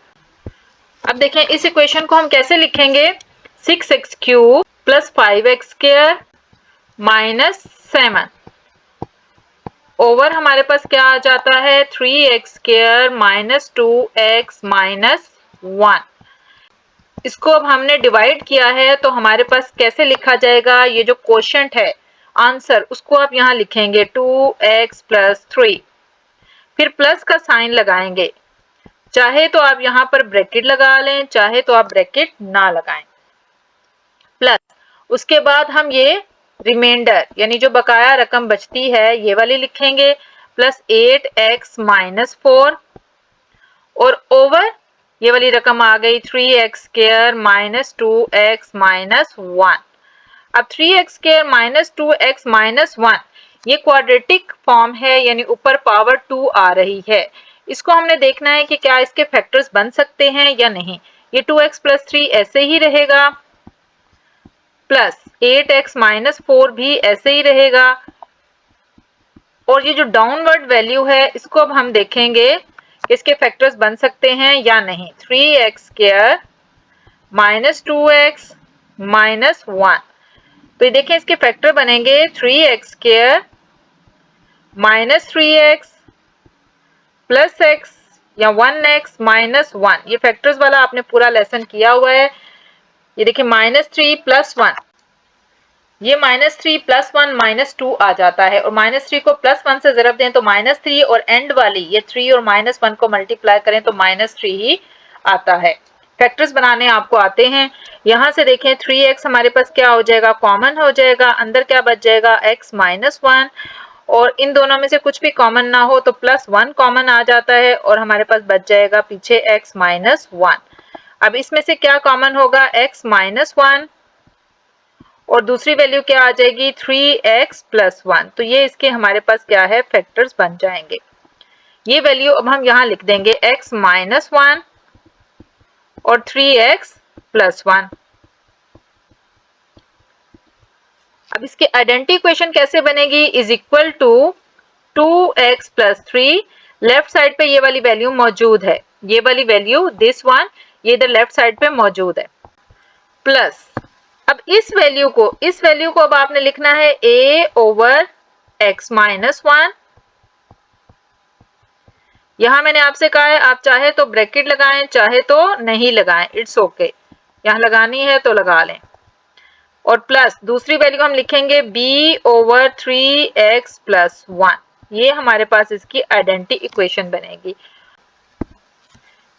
अब देखें इस इक्वेशन को हम कैसे लिखेंगे, 6x cube plus 5x square minus 7 over हमारे पास क्या आ जाता है, 3x square minus 2x minus 1। इसको अब हमने डिवाइड किया है तो हमारे पास कैसे लिखा जाएगा, ये जो क्वोशंट है आंसर उसको आप यहाँ लिखेंगे 2x + 3, फिर प्लस का साइन लगाएंगे। चाहे तो आप यहाँ पर ब्रैकेट लगा लें, चाहे तो आप ब्रैकेट ना लगाएं, प्लस उसके बाद हम ये रिमाइंडर यानी जो बकाया रकम बचती है ये वाली लिखेंगे, प्लस 8x - 4 और ओवर ये वाली रकम आ गई 3x square minus 2x minus 1। अब 3x square minus 2x minus 1 ये क्वाड्रेटिक फॉर्म है, यानी ऊपर पावर 2 आ रही है। इसको हमने देखना है कि क्या इसके फैक्टर्स बन सकते हैं या नहीं। ये 2x + 3 ऐसे ही रहेगा, प्लस 8x - 4 भी ऐसे ही रहेगा, और ये जो डाउनवर्ड वैल्यू है इसको अब हम देखेंगे कि इसके फैक्टर्स बन सकते हैं या नहीं। 3x square minus 2x minus 1, तो ये देखें इसके फैक्टर बनेंगे 3x square minus 3x plus x या 1x माइनस 1। ये फैक्टर्स वाला आपने पूरा लेसन किया हुआ है। ये देखिए -3 + 1, ये -3 + 1 -2 आ जाता है, और -3 को +1 से ज़रब दें तो -3 और एंड वाली ये 3 और -1 को मल्टीप्लाई करें तो -3 ही आता है। फैक्टर्स बनाने आपको आते हैं। यहाँ से देखें 3x हमारे पास क्या हो जाएगा, कॉमन हो जाएगा, अंदर क्या बच जाएगा, x - 1, और इन दोनों में से कुछ भी कॉमन ना हो तो +1 कॉमन आ जाता है और हमारे पास बच जाएगा पीछे x - 1। अब इसमें से क्या कॉमन होगा, x - 1 और दूसरी वैल्यू क्या आ जाएगी, 3x + 1। तो ये इसके हमारे पास क्या है, फैक्टर्स बन जाएंगे। ये वैल्यू अब हम यहाँ लिख देंगे x - 1 और 3x + 1। अब इसके आइडेंटिटी इक्वेशन कैसे बनेगी, is equal to 2x + 3, left side पे ये वाली वैल्यू मौजूद है, ये वाली वैल्यू दिस वन ये इधर लेफ्ट साइड पे मौजूद है, प्लस अब इस वैल्यू को अब आपने लिखना है a/x - 1, यहाँ मैंने आपसे कहा है आप चाहे तो ब्रैकेट लगाएं, चाहे तो नहीं लगाएं, इट्स ओके। यहाँ लगानी है तो लगा लें। और प्लस दूसरी वैल्यू हम लिखेंगे b/3x + 1। ये हमारे पास इसकी आइडेंटिटी इक्वेशन बनेगी।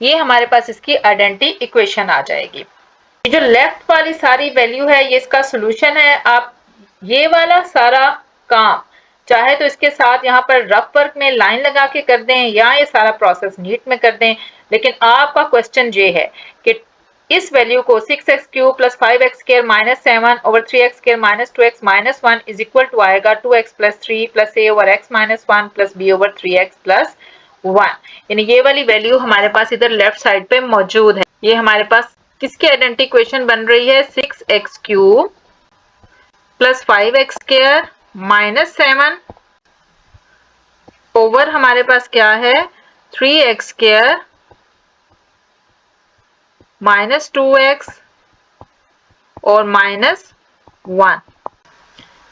ये हमारे पास इसकी आइडेंटिटी इक्वेशन आ जाएगी। ये जो लेफ्ट वाली सारी वैल्यू है ये इसका सोल्यूशन है। आप ये वाला सारा काम चाहे तो इसके साथ यहाँ पर रफ वर्क में लाइन लगा के कर दें या ये सारा प्रोसेस नीट में कर दें, लेकिन आपका क्वेश्चन ये है कि इस वैल्यू को 6x³ + 5x² - 7/3x² - 2x - 1 is equal to आएगा 2x + 3 + a/x - 1 + b/3x + 1। यानी ये वाली वैल्यू हमारे पास इधर लेफ्ट साइड पे मौजूद है। ये हमारे पास किसकी आइडेंटिटी इक्वेशन बन रही है? 6x³ + 5x² - 7 ओवर हमारे पास क्या है 3x² - 2x और -1।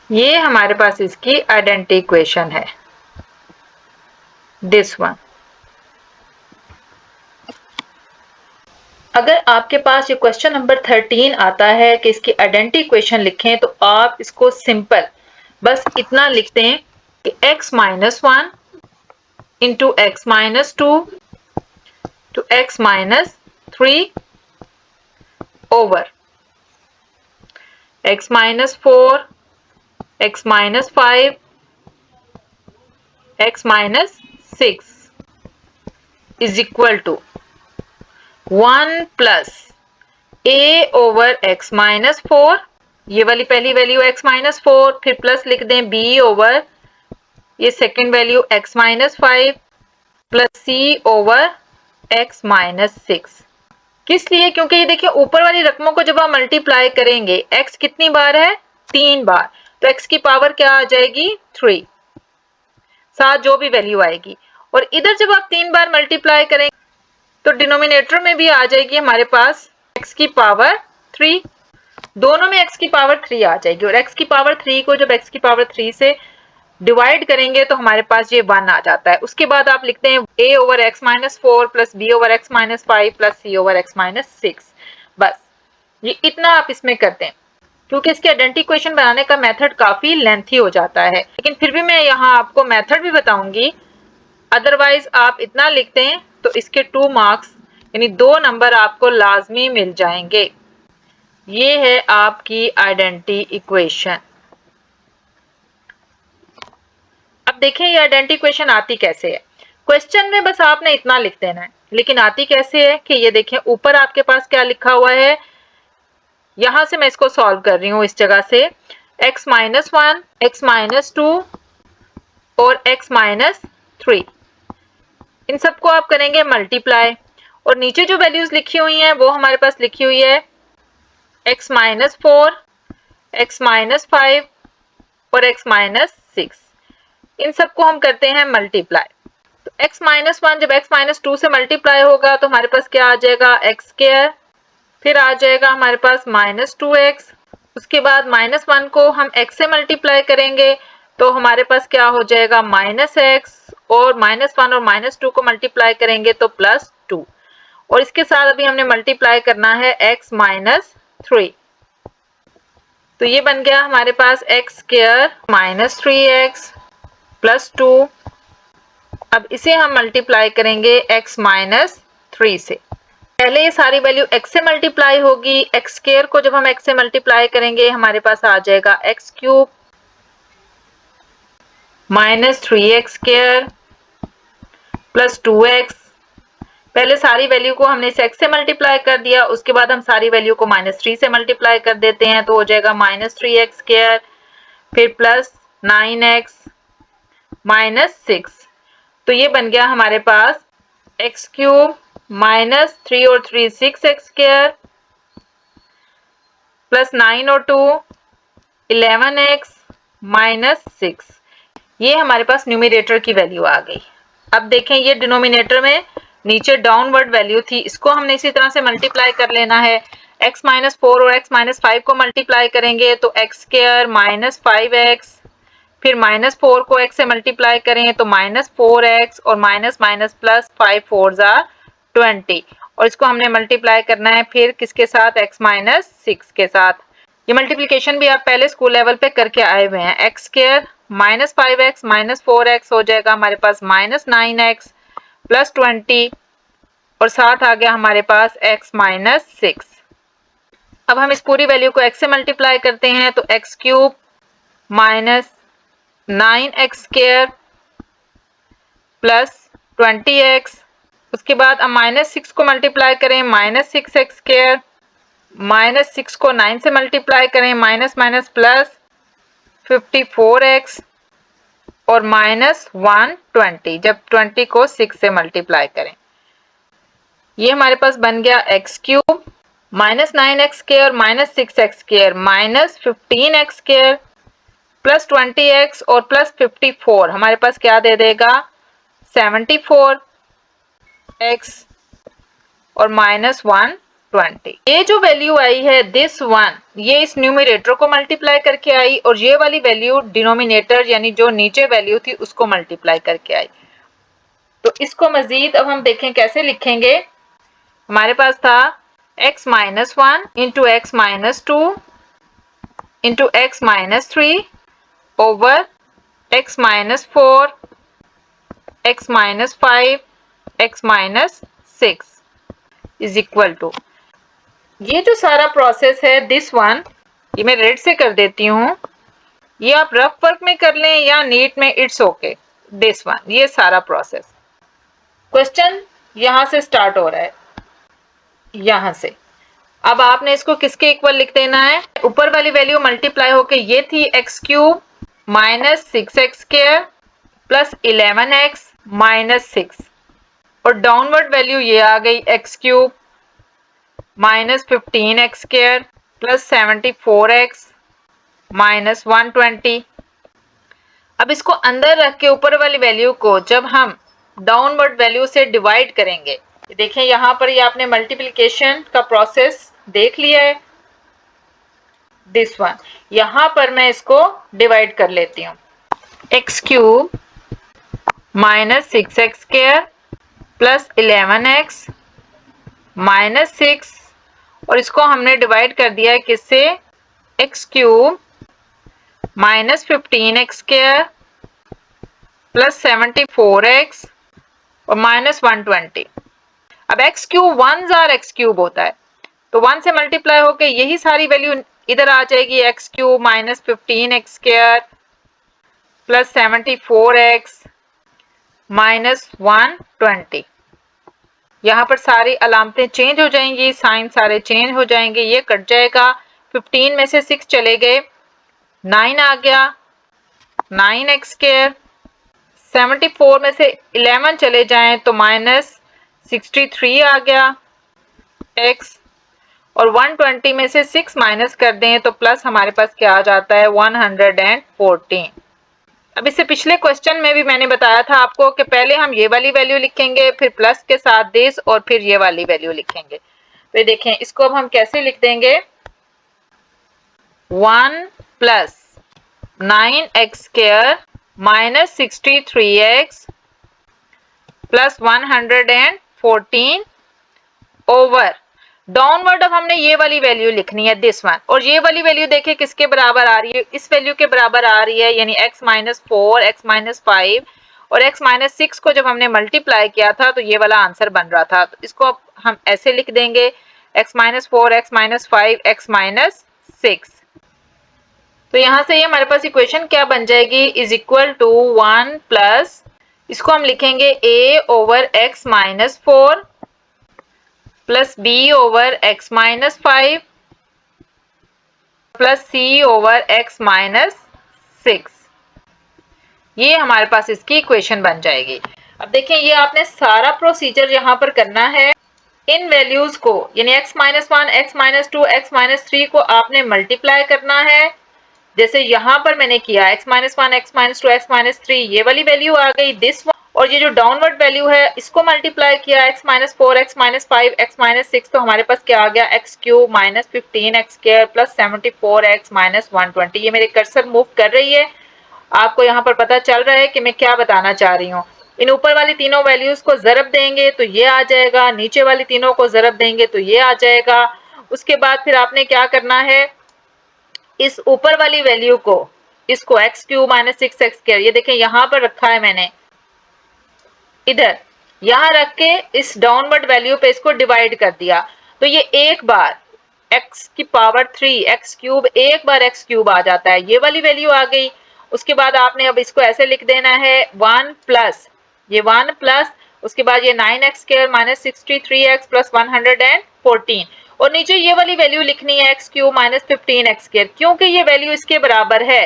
ये हमारे पास इसकी आइडेंटिटी इक्वेशन है, दिस वन। अगर आपके पास ये क्वेश्चन नंबर 13 आता है कि इसकी आइडेंटिटी इक्वेशन लिखें, तो आप इसको सिंपल बस इतना लिखते हैं कि x - 1 * x - 2 to x - 3 over x - 4, x - 5, x - 6 is equal to 1 plus a/x - 4। ये वाली पहली वैल्यू x - 4, फिर प्लस लिख दें b ओवर ये second value x - 5 plus c/x - 6। किस लिए? क्योंकि ये देखिए ऊपर वाली रकमों को जब आप मल्टीप्लाई करेंगे x कितनी बार है? 3 बार, तो x की पावर क्या आ जाएगी? 3, साथ जो भी वैल्यू आएगी। और इधर जब आप 3 बार मल्टीप्लाई करेंगे तो डिनोमिनेटर में भी आ जाएगी हमारे पास x की पावर 3। दोनों में x की पावर 3 आ जाएगी और x की पावर 3 को जब x की पावर 3 से डिवाइड करेंगे तो हमारे पास ये 1 आ जाता है। उसके बाद आप लिखते हैं a/x - 4 plus b/x - 5 plus c/x - 6। बस ये इतना आप इसमें करते हैं, क्योंकि इसके आइडेंटिटी इक्वेशन बनाने का मेथड काफी लेंथी हो जाता है, लेकिन फिर भी मैं यहाँ आपको मेथड भी बताऊंगी। अदरवाइज आप इतना लिखते हैं तो इसके 2 मार्क्स यानी 2 नंबर आपको लाजमी मिल जाएंगे। ये है आपकी आइडेंटिटी इक्वेशन। अब देखें ये आइडेंटिटी इक्वेशन आती कैसे है। क्वेश्चन में बस आपने इतना लिख देना है, लेकिन आती कैसे है कि ये देखें ऊपर आपके पास क्या लिखा हुआ है। यहां से मैं इसको सॉल्व कर रही हूं इस जगह से x - 1, x - 2 और x - 3, इन सबको आप करेंगे मल्टीप्लाई और नीचे जो वैल्यूज लिखी हुई हैं वो हमारे पास लिखी हुई है x - 4, x - 5 और x - 6। इन सबको हम करते हैं मल्टीप्लाई। तो x - 1 जब x - 2 से मल्टीप्लाई होगा तो हमारे पास क्या आ जाएगा? x², फिर आ जाएगा हमारे पास -2x। उसके बाद -1 को हम x से मल्टीप्लाई करेंगे तो हमारे पास क्या हो जाएगा? -x और -1 और -2 को मल्टीप्लाई करेंगे तो +2 और इसके साथ अभी हमने मल्टीप्लाई करना है x - 3। तो ये बन गया हमारे पास x² - 3x + 2। अब इसे हम मल्टीप्लाई करेंगे x - 3 से। पहले ये सारी वैल्यू x से मल्टीप्लाई होगी, x² को जब हम x से मल्टीप्लाई करेंगे हमारे पास आ जाएगा x³ - 3x² + 2x। पहले सारी वैल्यू को हमने इस x से मल्टीप्लाई कर दिया, उसके बाद हम सारी वैल्यू को -3 से मल्टीप्लाई कर देते हैं तो हो जाएगा -3x², फिर +9x - 6। तो ये बन गया हमारे पास x³ - 3 और 3 6x² +9 और 2 11x - 6। ये हमारे पास न्यूमरेटर की वैल्यू आ गई। अब देखें ये डिनोमिनेटर में नीचे डाउनवर्ड वैल्यू थी, इसको हमने इसी तरह से मल्टीप्लाई कर लेना है। x - 4 और x - 5 को मल्टीप्लाई करेंगे तो x² - 5x फिर -4 को x से मल्टीप्लाई करें तो -4x और माइनस माइनस प्लस 5 4 जार 20 और इसको हमने मल्टीप्लाई करना है फिर किसके साथ x माइनस 6 के साथ। ये मल्टीप्लिकेशन भी आप पहले स्कूल लेवल पे करके आए हुए हैं। x square minus 5x minus 4x हो जाएगा हमारे पास -9x प्लस 20 और साथ आ गया हमारे पास x माइनस 6। अब हम इस पूरी वैल्यू को x से मल्टीप्लाई करते हैं तो x cube minus 9x square plus 20x, उसके बाद अब -6 को मल्टीप्लाई करें -6x स्क्वायर, -6 को 9 से मल्टीप्लाई करें माइनस माइनस प्लस 54x और -120 जब 20 को 6 से मल्टीप्लाई करें। ये हमारे पास बन गया x cube -9x square minus 6x square minus 15x square plus 20x और प्लस 54 हमारे पास क्या दे देगा 74x और -120। ये जो वैल्यू आई है दिस वन, ये इस न्यूमरेटर को मल्टीप्लाई करके आई और ये वाली वैल्यू डिनोमिनेटर यानी जो नीचे वैल्यू थी उसको मल्टीप्लाई करके आई। तो इसको मजीद अब हम देखें कैसे लिखेंगे। हमारे पास था x minus 1 into x minus 2 into x minus 3 over x minus 4 x minus 5 x minus 6 is equal to, ये जो सारा प्रोसेस है दिस वन, ये मैं रेड से कर देती हूँ, ये आप रफ वर्क में कर लें या नीट में, इट्स ओके। दिस वन, ये सारा प्रोसेस। क्वेश्चन यहां से स्टार्ट हो रहा है, यहां से। अब आपने इसको किसके इक्वल लिख देना है, ऊपर वाली वैल्यू मल्टीप्लाई होके ये थी x cube minus 6x square plus 11x minus 6 और डाउनवर्ड वैल्यू ये आ गई x cube minus 15x square plus 74x minus 120। अब इसको अंदर रख के ऊपर वाली वैल्यू को जब हम डाउनवर्ड वैल्यू से डिवाइड करेंगे, देखें यहां पर ये आपने मल्टीप्लिकेशन का प्रोसेस देख लिया है दिस वन, यहां पर मैं इसको डिवाइड कर लेती हूँ। X cube minus 6x square plus 11x minus 6 और इसको हमने डिवाइड कर दिया है किससे, x cube minus 15x square plus 74x और माइनस 120। अब x cube 1 jar x cube होता है तो 1 से मल्टीप्लाई होके यही सारी वैल्यू इधर आ जाएगी, x cube minus 15x square plus 74x minus 120। यहाँ पर सारी अलामतें चेंज हो जाएंगी, साइन सारे चेंज हो जाएंगे, ये कट जाएगा। 15 में से 6 चले गए, 9 आ गया 9x स्क्वायर, 74 में से 11 चले जाएं तो माइनस 63 आ गया x और 120 में से 6 माइनस कर दें तो प्लस हमारे पास क्या आ जाता है 114। अब इससे पिछले क्वेश्चन में भी मैंने बताया था आपको कि पहले हम ये वाली वैल्यू लिखेंगे फिर प्लस के साथ दिस और फिर ये वाली वैल्यू लिखेंगे। तो देखें इसको अब हम कैसे लिख देंगे, 1 plus 9x square minus 63x plus 114 over downward. अब हमने ये वाली वैल्यू लिखनी है दिस वन और ये वाली वैल्यू देखिए किसके बराबर आ रही है, इस वैल्यू के बराबर आ रही है, यानी x माइनस 4 x माइनस 5 और x माइनस 6 को जब हमने मल्टीप्लाई किया था तो ये वाला आंसर बन रहा था। तो इसको अब हम ऐसे लिख देंगे x minus 4 x minus 5 x minus 6। तो यहां से ये हमारे पास इक्वेशन क्या बन जाएगी, इज इक्वल टू 1 प्लस, इसको हम लिखेंगे a over x minus 4 plus b over x minus 5 plus c over x minus 6। ये हमारे पास इसकी इक्वेशन बन जाएगी। अब देखें ये आपने सारा प्रोसीजर यहाँ पर करना है, इन वैल्यूज को यानी x minus 1 x minus 2 x minus 3 को आपने मल्टीप्लाई करना है, जैसे यहाँ पर मैंने किया x minus 1 x minus 2 x minus 3 ये वाली वैल्यू आ गई दिस वन, और ये जो डाउनवर्ड वैल्यू है इसको मल्टीप्लाई किया x minus 4 x minus 5 x minus 6 तो हमारे पास क्या आ गया x cube minus 15x square plus 74x minus 120। ये मेरे कर्सर मूव कर रही है आपको यहाँ पर पता चल रहा है कि मैं क्या बताना चाह रही हूँ। इन ऊपर वाली तीनों वैल्यूज को ज़रब देंगे तो ये आ जाएगा, नीचे वाली तीनों को ज़रब देंगे तो ये आ जाएगा। उसके बाद फिर आपने क्या करना है, इस ऊपर वाली वैल्यू को, इसको x cube minus 6x square, ये देखें यहाँ पर रखा है मैंने, इधर यहाँ रख के इस डाउनवर्ड वैल्यू पे इसको डिवाइड कर दिया, तो ये एक बार x की पावर 3 एक्स क्यूब, एक बार एक्स क्यूब आ जाता है, ये वाली वैल्यू आ गई। उसके बाद आपने अब इसको ऐसे लिख देना है 1 प्लस ये 1 प्लस उसके बाद ये 9x square minus 63x plus 114, और नीचे ये वाली वैल्यू लिखनी है x cube minus 15x square, क्योंकि ये वैल्यू इसके बराबर है,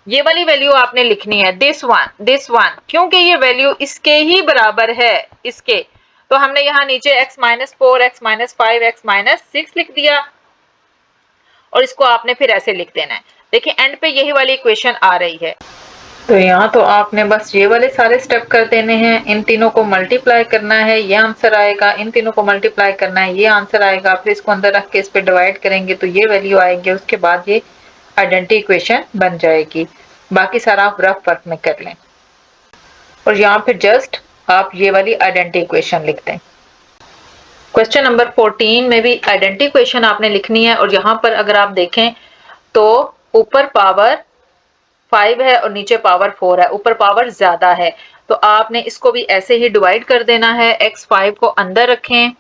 ये वाली वैल्यू आपने लिखनी है दिस वन, क्योंकि ये वैल्यू इसके ही बराबर है, इसके, तो हमने यहाँ नीचे x minus 4 x minus 5 x minus 6 लिख दिया, और इसको आपने फिर ऐसे लिख देना है। देखिए एंड पे यही वाली इक्वेशन आ रही है। तो यहाँ तो आपने बस ये वाले सारे स्टेप कर देने हैं, इन तीनों को मल्टीप्लाई करना है, ये आंसर आएगा, इन तीनों को मल्टीप्लाई करना है, ये आंसर आएगा, फिर इसको अंदर रख के इस पे डिवाइड करेंगे तो ये वैल्यू आएंगे, उसके बाद ये आइडेंटिटी इक्वेशन बन जाएगी। बाकी सारा आप रफ वर्क में कर लें, और यहाँ फिर जस्ट आप ये वाली आइडेंटिटी इक्वेशन लिख दें। क्वेश्चन नंबर 14 में भी आइडेंटिटी इक्वेशन आपने लिखनी है, और यहाँ पर अगर आप देखें तो ऊपर पावर 5 है और नीचे पावर 4 है, ऊपर पावर ज्यादा है, तो आपने इसको भी ऐसे ही डिवाइड कर देना है, x5 को अंदर रखें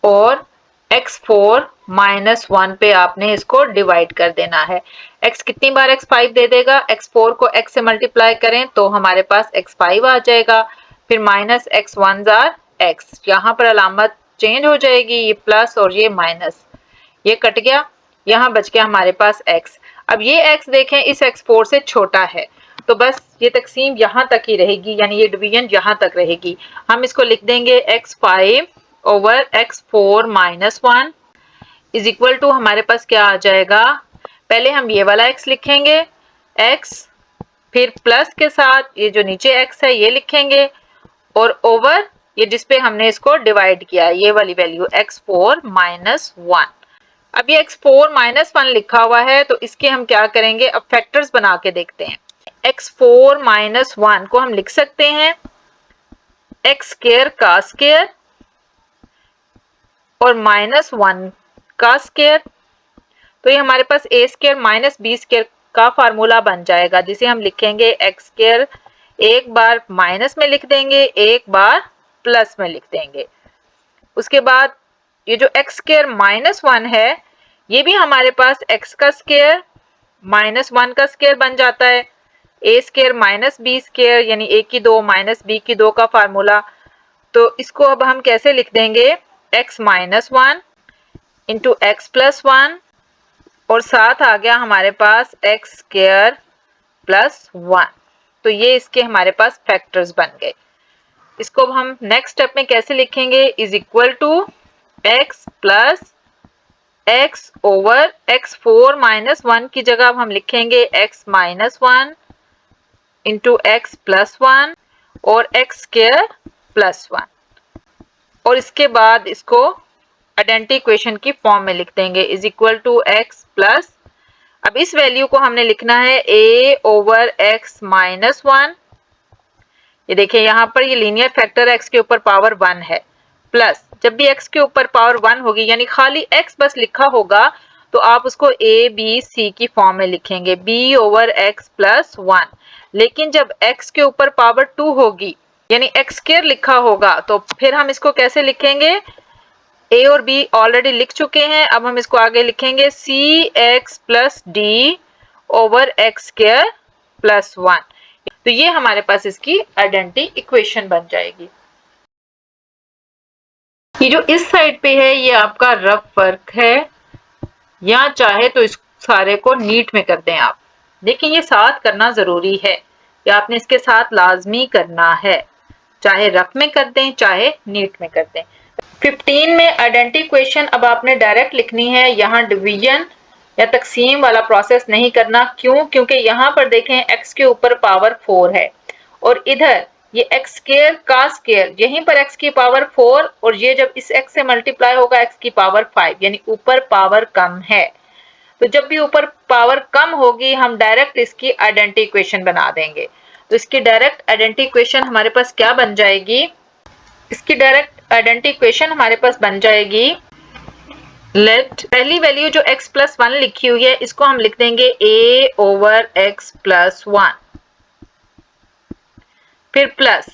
और x4 माइनस 1 पे आपने इसको डिवाइड कर देना है। x कितनी बार x5 दे देगा, x4 को x से मल्टीप्लाई करें तो हमारे पास x5 आ जाएगा, फिर माइनस x1 जार x, यहाँ पर अलामत चेंज हो जाएगी, ये प्लस और ये माइनस, ये कट गया, यहाँ बच गया हमारे पास x। अब ये x देखें इस x4 से छोटा है, तो बस ये तकसीम यहाँ तक ही रहेगी, यानी ये डिवीजन यहाँ तक रहेगी। हम इसको लिख देंगे x5 over x4 minus 1 is equal to, हमारे पास क्या आ जाएगा, पहले हम ये वाला x लिखेंगे x, फिर प्लस के साथ ये जो नीचे x है ये लिखेंगे, और ओवर ये जिसपे हमने इसको डिवाइड किया है ये वाली वैल्यू x4 माइनस 1। अब ये x4 माइनस 1 लिखा हुआ है, तो इसके हम क्या करेंगे, अब फैक्टर्स बना के देखते हैं। x4 माइनस 1 को हम लिख सकते हैं x स्क्वायर का स्क्वायर और माइनस 1 का स्क्वायर, तो ये हमारे पास a square minus b square का फार्मूला बन जाएगा, जिसे हम लिखेंगे x स्क्वायर, एक बार माइनस में लिख देंगे, एक बार प्लस में लिख देंगे। उसके बाद ये जो x स्क्वायर माइनस 1 है, ये भी हमारे पास x का स्क्वायर माइनस 1 का स्क्वायर बन जाता है, a square minus b square यानी a की 2 माइनस b की 2 का फार्मूला। तो इसको अब हम कैसे लिख देंगे, x minus 1 into x plus 1, और साथ आ गया हमारे पास x स्क्वायर प्लस 1, तो ये इसके हमारे पास फैक्टर्स बन गए। इसको हम नेक्स्ट स्टेप में कैसे लिखेंगे, is equal to x plus x over x4 minus 1 की जगह हम लिखेंगे x minus 1 into x plus 1 और x स्क्वायर प्लस 1, और इसके बाद इसको आइडेंटिटी इक्वेशन की फॉर्म में लिख देंगे, is equal to x plus, अब इस वैल्यू को हमने लिखना है a ओवर x माइनस 1, ये देखिए यहाँ पर ये लीनियर फैक्टर x के ऊपर पावर 1 है, प्लस जब भी x के ऊपर पावर 1 होगी यानी खाली x बस लिखा होगा तो आप उसको a b c की फॉर्म में लिखेंगे, b ओवर x प्लस 1, लेकिन जब x के ऊपर पावर 2 होगी यानी x स्क्वायर लिखा होगा तो फिर हम इसको कैसे लिखेंगे, a और b ऑलरेडी लिख चुके हैं, अब हम इसको आगे लिखेंगे cx plus d over x square plus 1, तो ये हमारे पास इसकी आइडेंटिटी इक्वेशन बन जाएगी। ये जो इस साइड पे है ये आपका रफ वर्क है, या चाहे तो इस सारे को नीट में कर दें आप, लेकिन ये साथ करना जरूरी है कि आपने इसके साथ लाजमी करना है, चाहे रफ में कर दें चाहे नीट में कर दें। 15 में आइडेंटिटी इक्वेशन अब आपने डायरेक्ट लिखनी है, यहाँ डिवीजन या तकसीम वाला प्रोसेस नहीं करना, क्यों, क्योंकि यहाँ पर देखें x के ऊपर पावर 4 है और इधर ये x स्क्वायर का स्क्वायर, यहीं पर x की पावर 4 और ये जब इस x से मल्टीप्लाई होगा x की पावर 5, यानी ऊपर पावर कम है, तो जब भी ऊपर पावर कम होगी हम डायरेक्ट इसकी आइडेंटिटी इक्वेशन बना देंगे। तो इसकी डायरेक्ट आइडेंटिटी इक्वेशन हमारे पास क्या बन जाएगी, इसकी डायरेक्ट आइडेंटिटी इक्वेशन हमारे पास बन जाएगी, लेट पहली वैल्यू जो x प्लस 1 लिखी हुई है इसको हम लिख देंगे a ओवर x प्लस 1, फिर प्लस,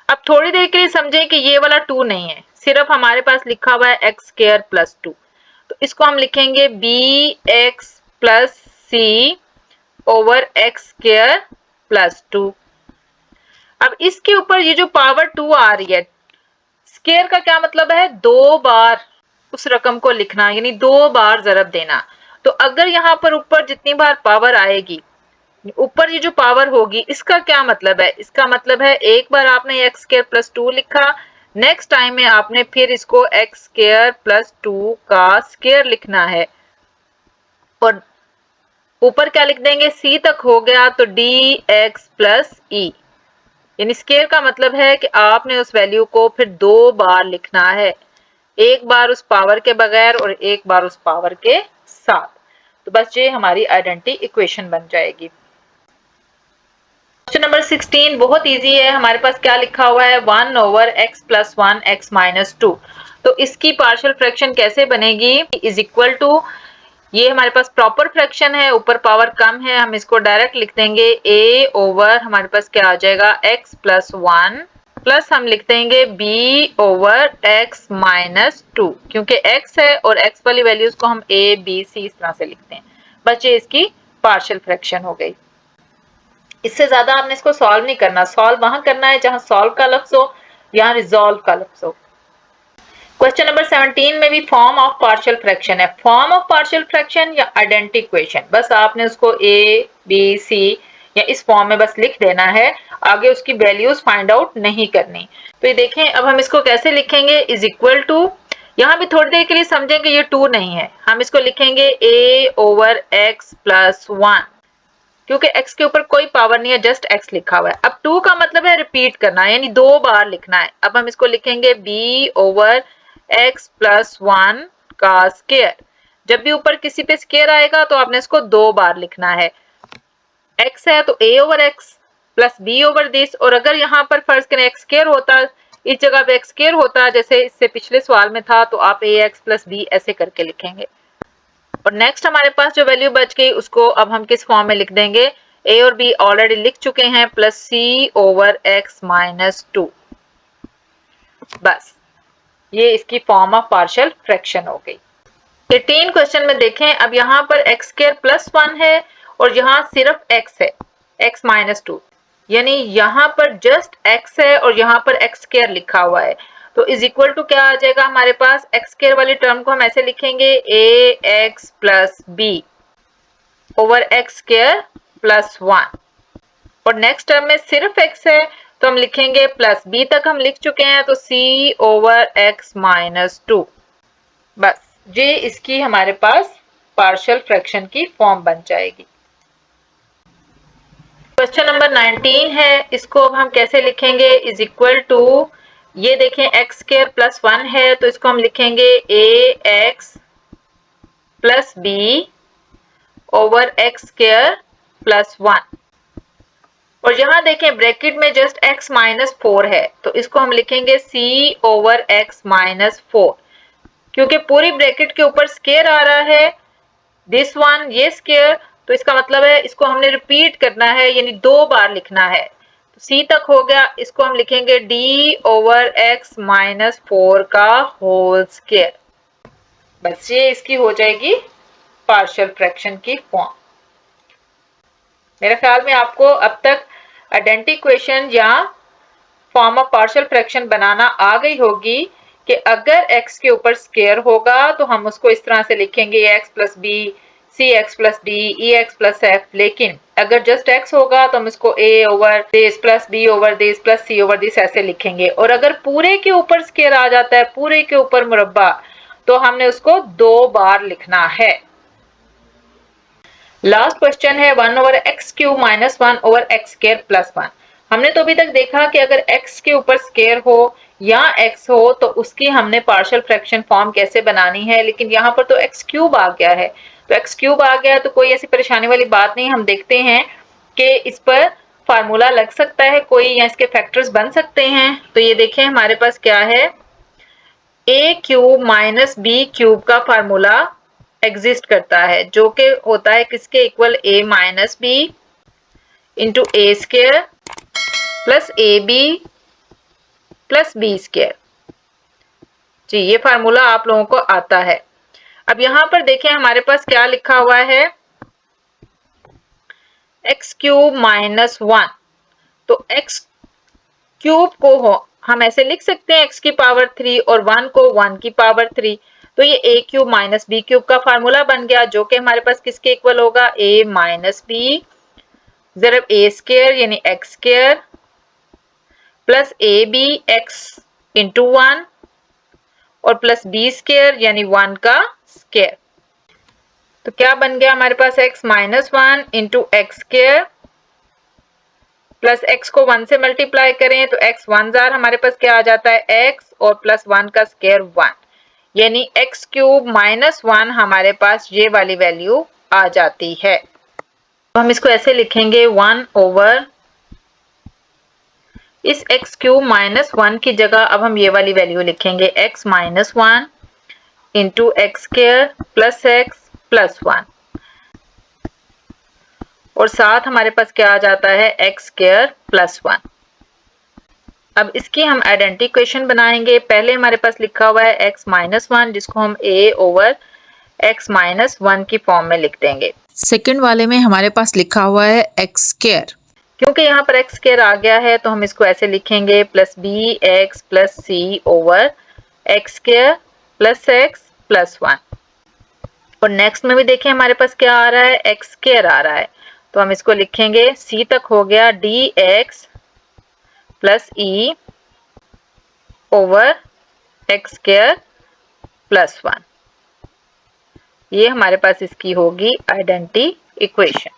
अब थोड़ी देर के लिए समझें कि ये वाला 2 नहीं है, सिर्फ हमारे पास लिखा हुआ है x स्क्वायर प्लस 2, तो इसको हम लिखेंगे bx plus c over x square plus 2। अब इसके ऊपर ये जो पावर 2 आ रही है, स्क्वायर का क्या मतलब है, 2 बार उस रकम को लिखना, यानी 2 बार ज़रब देना। तो अगर यहाँ पर ऊपर जितनी बार पावर आएगी, ऊपर ये जो पावर होगी, इसका क्या मतलब है, इसका मतलब है एक बार आपने एक्स स्क्वायर प्लस 2 लिखा, नेक्स्ट टाइम में आपने फिर इसको एक्स स्क्वायर प्लस 2 का स्क्वायर लिखना है, और ऊपर क्या लिख देंगे, c तक हो गया तो dx प्लस ई, यानी स्क्वायर का मतलब है कि आपने उस वैल्यू को फिर 2 बार लिखना है, एक बार उस पावर के बगैर और एक बार उस पावर के साथ। तो बस ये हमारी आइडेंटिटी इक्वेशन बन जाएगी। क्वेश्चन नंबर 16 बहुत इजी है, हमारे पास क्या लिखा हुआ है, 1 over x plus 1 x minus 2। तो इसकी पार्शियल फ्रैक्शन कैसे बनेगी, इज इक्वल टू, ये हमारे पास प्रॉपर फ्रैक्शन है, ऊपर पावर कम है, हम इसको डायरेक्ट लिख देंगे a ओवर हमारे पास क्या आ जाएगा x प्लस 1 प्लस हम लिख देंगे b ओवर x माइनस 2, क्योंकि x है और x वाली वैल्यूज को हम a b c इस तरह से लिखते हैं। बस ये इसकी पार्शियल फ्रैक्शन हो गई, इससे ज्यादा आपने इसको सॉल्व नहीं करना, सॉल्व वहां करना है जहां सॉल्व का लफ्ज हो, यहाँ रिजॉल्व का लफ्ज हो। क्वेश्चन नंबर 17 में भी फॉर्म ऑफ पार्शियल फ्रैक्शन है, फॉर्म ऑफ पार्शियल फ्रैक्शन या आइडेंटिटी इक्वेशन, बस आपने उसको a b c या इस फॉर्म में बस लिख देना है, आगे उसकी वैल्यूज फाइंड आउट नहीं करनी। तो ये देखें, अब हम इसको कैसे लिखेंगे, इज इक्वल टू, यहाँ भी थोड़ी देर के लिए समझेंगे ये 2 नहीं है, हम इसको लिखेंगे a ओवर x प्लस 1, क्योंकि x के ऊपर कोई पावर नहीं है, जस्ट x लिखा हुआ है। अब 2 का मतलब है रिपीट करना, यानी 2 बार लिखना है। अब हम इसको लिखेंगे b ओवर x प्लस 1 का स्क्वायर, जब भी ऊपर किसी पे स्क्वायर आएगा तो आपने इसको 2 बार लिखना है, x है तो a ओवर x प्लस b ओवर दिस, और अगर यहाँ पर फर्ज करें x स्क्वायर होता, इस जगह पे x स्क्वायर होता जैसे इससे पिछले सवाल में था, तो आप ax प्लस b ऐसे करके लिखेंगे। और नेक्स्ट हमारे पास जो वैल्यू बच गई उसको अब हम किस फॉर्म में लिख देंगे, a और b ऑलरेडी लिख चुके हैं, plus c over x minus 2, बस ये इसकी फॉर्म ऑफ पार्शियल फ्रैक्शन हो गई। 13 क्वेश्चन में देखें, अब यहाँ पर x स्क्वायर प्लस 1 है और यहाँ सिर्फ x है, x माइनस 2, यानी यहाँ पर जस्ट x है और यहाँ पर x स्क्वायर लिखा हुआ है, तो इज इक्वल टू क्या आ जाएगा हमारे पास, x स्क्वायर वाली टर्म को हम ऐसे लिखेंगे ax plus b over x square plus 1, और नेक्स्ट टर्म में सिर्फ x है तो हम लिखेंगे प्लस b तक हम लिख चुके हैं, तो c ओवर x माइनस 2, बस ये इसकी हमारे पास पार्शियल फ्रैक्शन की फॉर्म बन जाएगी। क्वेश्चन नंबर 19 है, इसको अब हम कैसे लिखेंगे, इज इक्वल टू, ये देखें x स्क्वायर प्लस 1 है तो इसको हम लिखेंगे ax plus b over x square plus 1, और यहाँ देखें ब्रैकेट में जस्ट x माइनस 4 है तो इसको हम लिखेंगे c ओवर x माइनस 4, क्योंकि पूरी ब्रैकेट के ऊपर स्क्वायर आ रहा है, दिस वन ये स्क्वायर, तो इसका मतलब है इसको हमने रिपीट करना है, यानी 2 बार लिखना है, तो c तक हो गया, इसको हम लिखेंगे d ओवर x माइनस 4 का होल स्क्वायर, बस ये इसकी हो जाएगी पार्शियल फ्रैक्शन की फॉर्म। मेरे ख्याल में आपको अब तक आइडेंटिटी इक्वेशन या फॉर्म ऑफ पार्शियल फ्रैक्शन बनाना आ गई होगी, कि अगर x के ऊपर स्क्वायर होगा तो हम उसको इस तरह से लिखेंगे x प्लस b c x plus d e x plus f, लेकिन अगर जस्ट x होगा तो हम इसको a over this plus b over this plus c over this ऐसे लिखेंगे, और अगर पूरे के ऊपर स्क्वायर आ जाता है, पूरे के ऊपर मुरब्बा, तो हमने उसको 2 बार लिखना है। लास्ट क्वेश्चन है 1 over x cube minus 1 over x square plus 1। हमने तो अभी तक देखा कि अगर x के ऊपर स्क्वायर हो या x हो तो उसकी हमने पार्शियल फ्रैक्शन फॉर्म कैसे बनानी है, लेकिन यहाँ पर तो x क्यूब आ गया है। तो x क्यूब आ गया तो कोई ऐसी परेशानी वाली बात नहीं। हम देखते हैं कि इस पर फार्मूला लग सकता है कोई, या इसके फैक्टर्स बन सकते हैं। तो ये देखें हमारे पास क्या है, a cube minus B cube का फार्मूला एग्जिस्ट करता है, जो कि होता है किसके equal, a minus B into A square plus A B plus B square. जी, ये फार्मूला आप लोगों को आता है। अब यहां पर देखें हमारे पास क्या लिखा हुआ है, एक्स क्यूब माइनस 1। तो एक्स क्यूब को हम ऐसे लिख सकते हैं x की पावर 3 और 1 को 1 की पावर 3। तो ये a cube minus B cube का फार्मूला बन गया, जो कि हमारे पास किसके इक्वल होगा, a माइनस बी ज़रब a स्क्वायर यानी x square plus A B X into 1 और प्लस बी स्क्वायर यानी 1 का स्क्वायर। तो क्या बन गया हमारे पास, x minus 1 into x square plus x को 1 से मल्टीप्लाई करें तो x 1 जार हमारे पास क्या आ जाता है, x और प्लस 1 का स्क्वायर 1, यानी x क्यूब माइनस 1 हमारे पास ये वाली वैल्यू आ जाती है। तो हम इसको ऐसे लिखेंगे 1 ओवर इस x क्यूब माइनस 1 की जगह अब हम ये वाली वैल्यू लिखेंगे x minus 1 into x square plus x plus 1 और साथ हमारे पास क्या आ जाता है, एक्स स्क्वायर प्लस 1। अब इसकी हम आइडेंटिटी इक्वेशन बनाएंगे। पहले हमारे पास लिखा हुआ है x माइनस 1, जिसको हम a ओवर x माइनस 1 की फॉर्म में लिख देंगे। सेकंड वाले में हमारे पास लिखा हुआ है एक्स स्क्वायर। क्योंकि यहाँ पर एक्स स्क्वायर आ गया है तो हम इसको ऐसे लिखेंगे प्लस बी एक्स प्लस सी ओवर एक्स स्क्वायर प्लस 1। और नेक्स्ट में भी देखें हमारे पास क्या आ रहा है, एक्स स्क्वायर आ रहा है, तो हम इसको लिखेंगे सी तक हो गया डी एक्स प्लस ई ओवर एक्स स्क्वायर प्लस 1। ये हमारे पास इसकी होगी आइडेंटिटी इक्वेशन।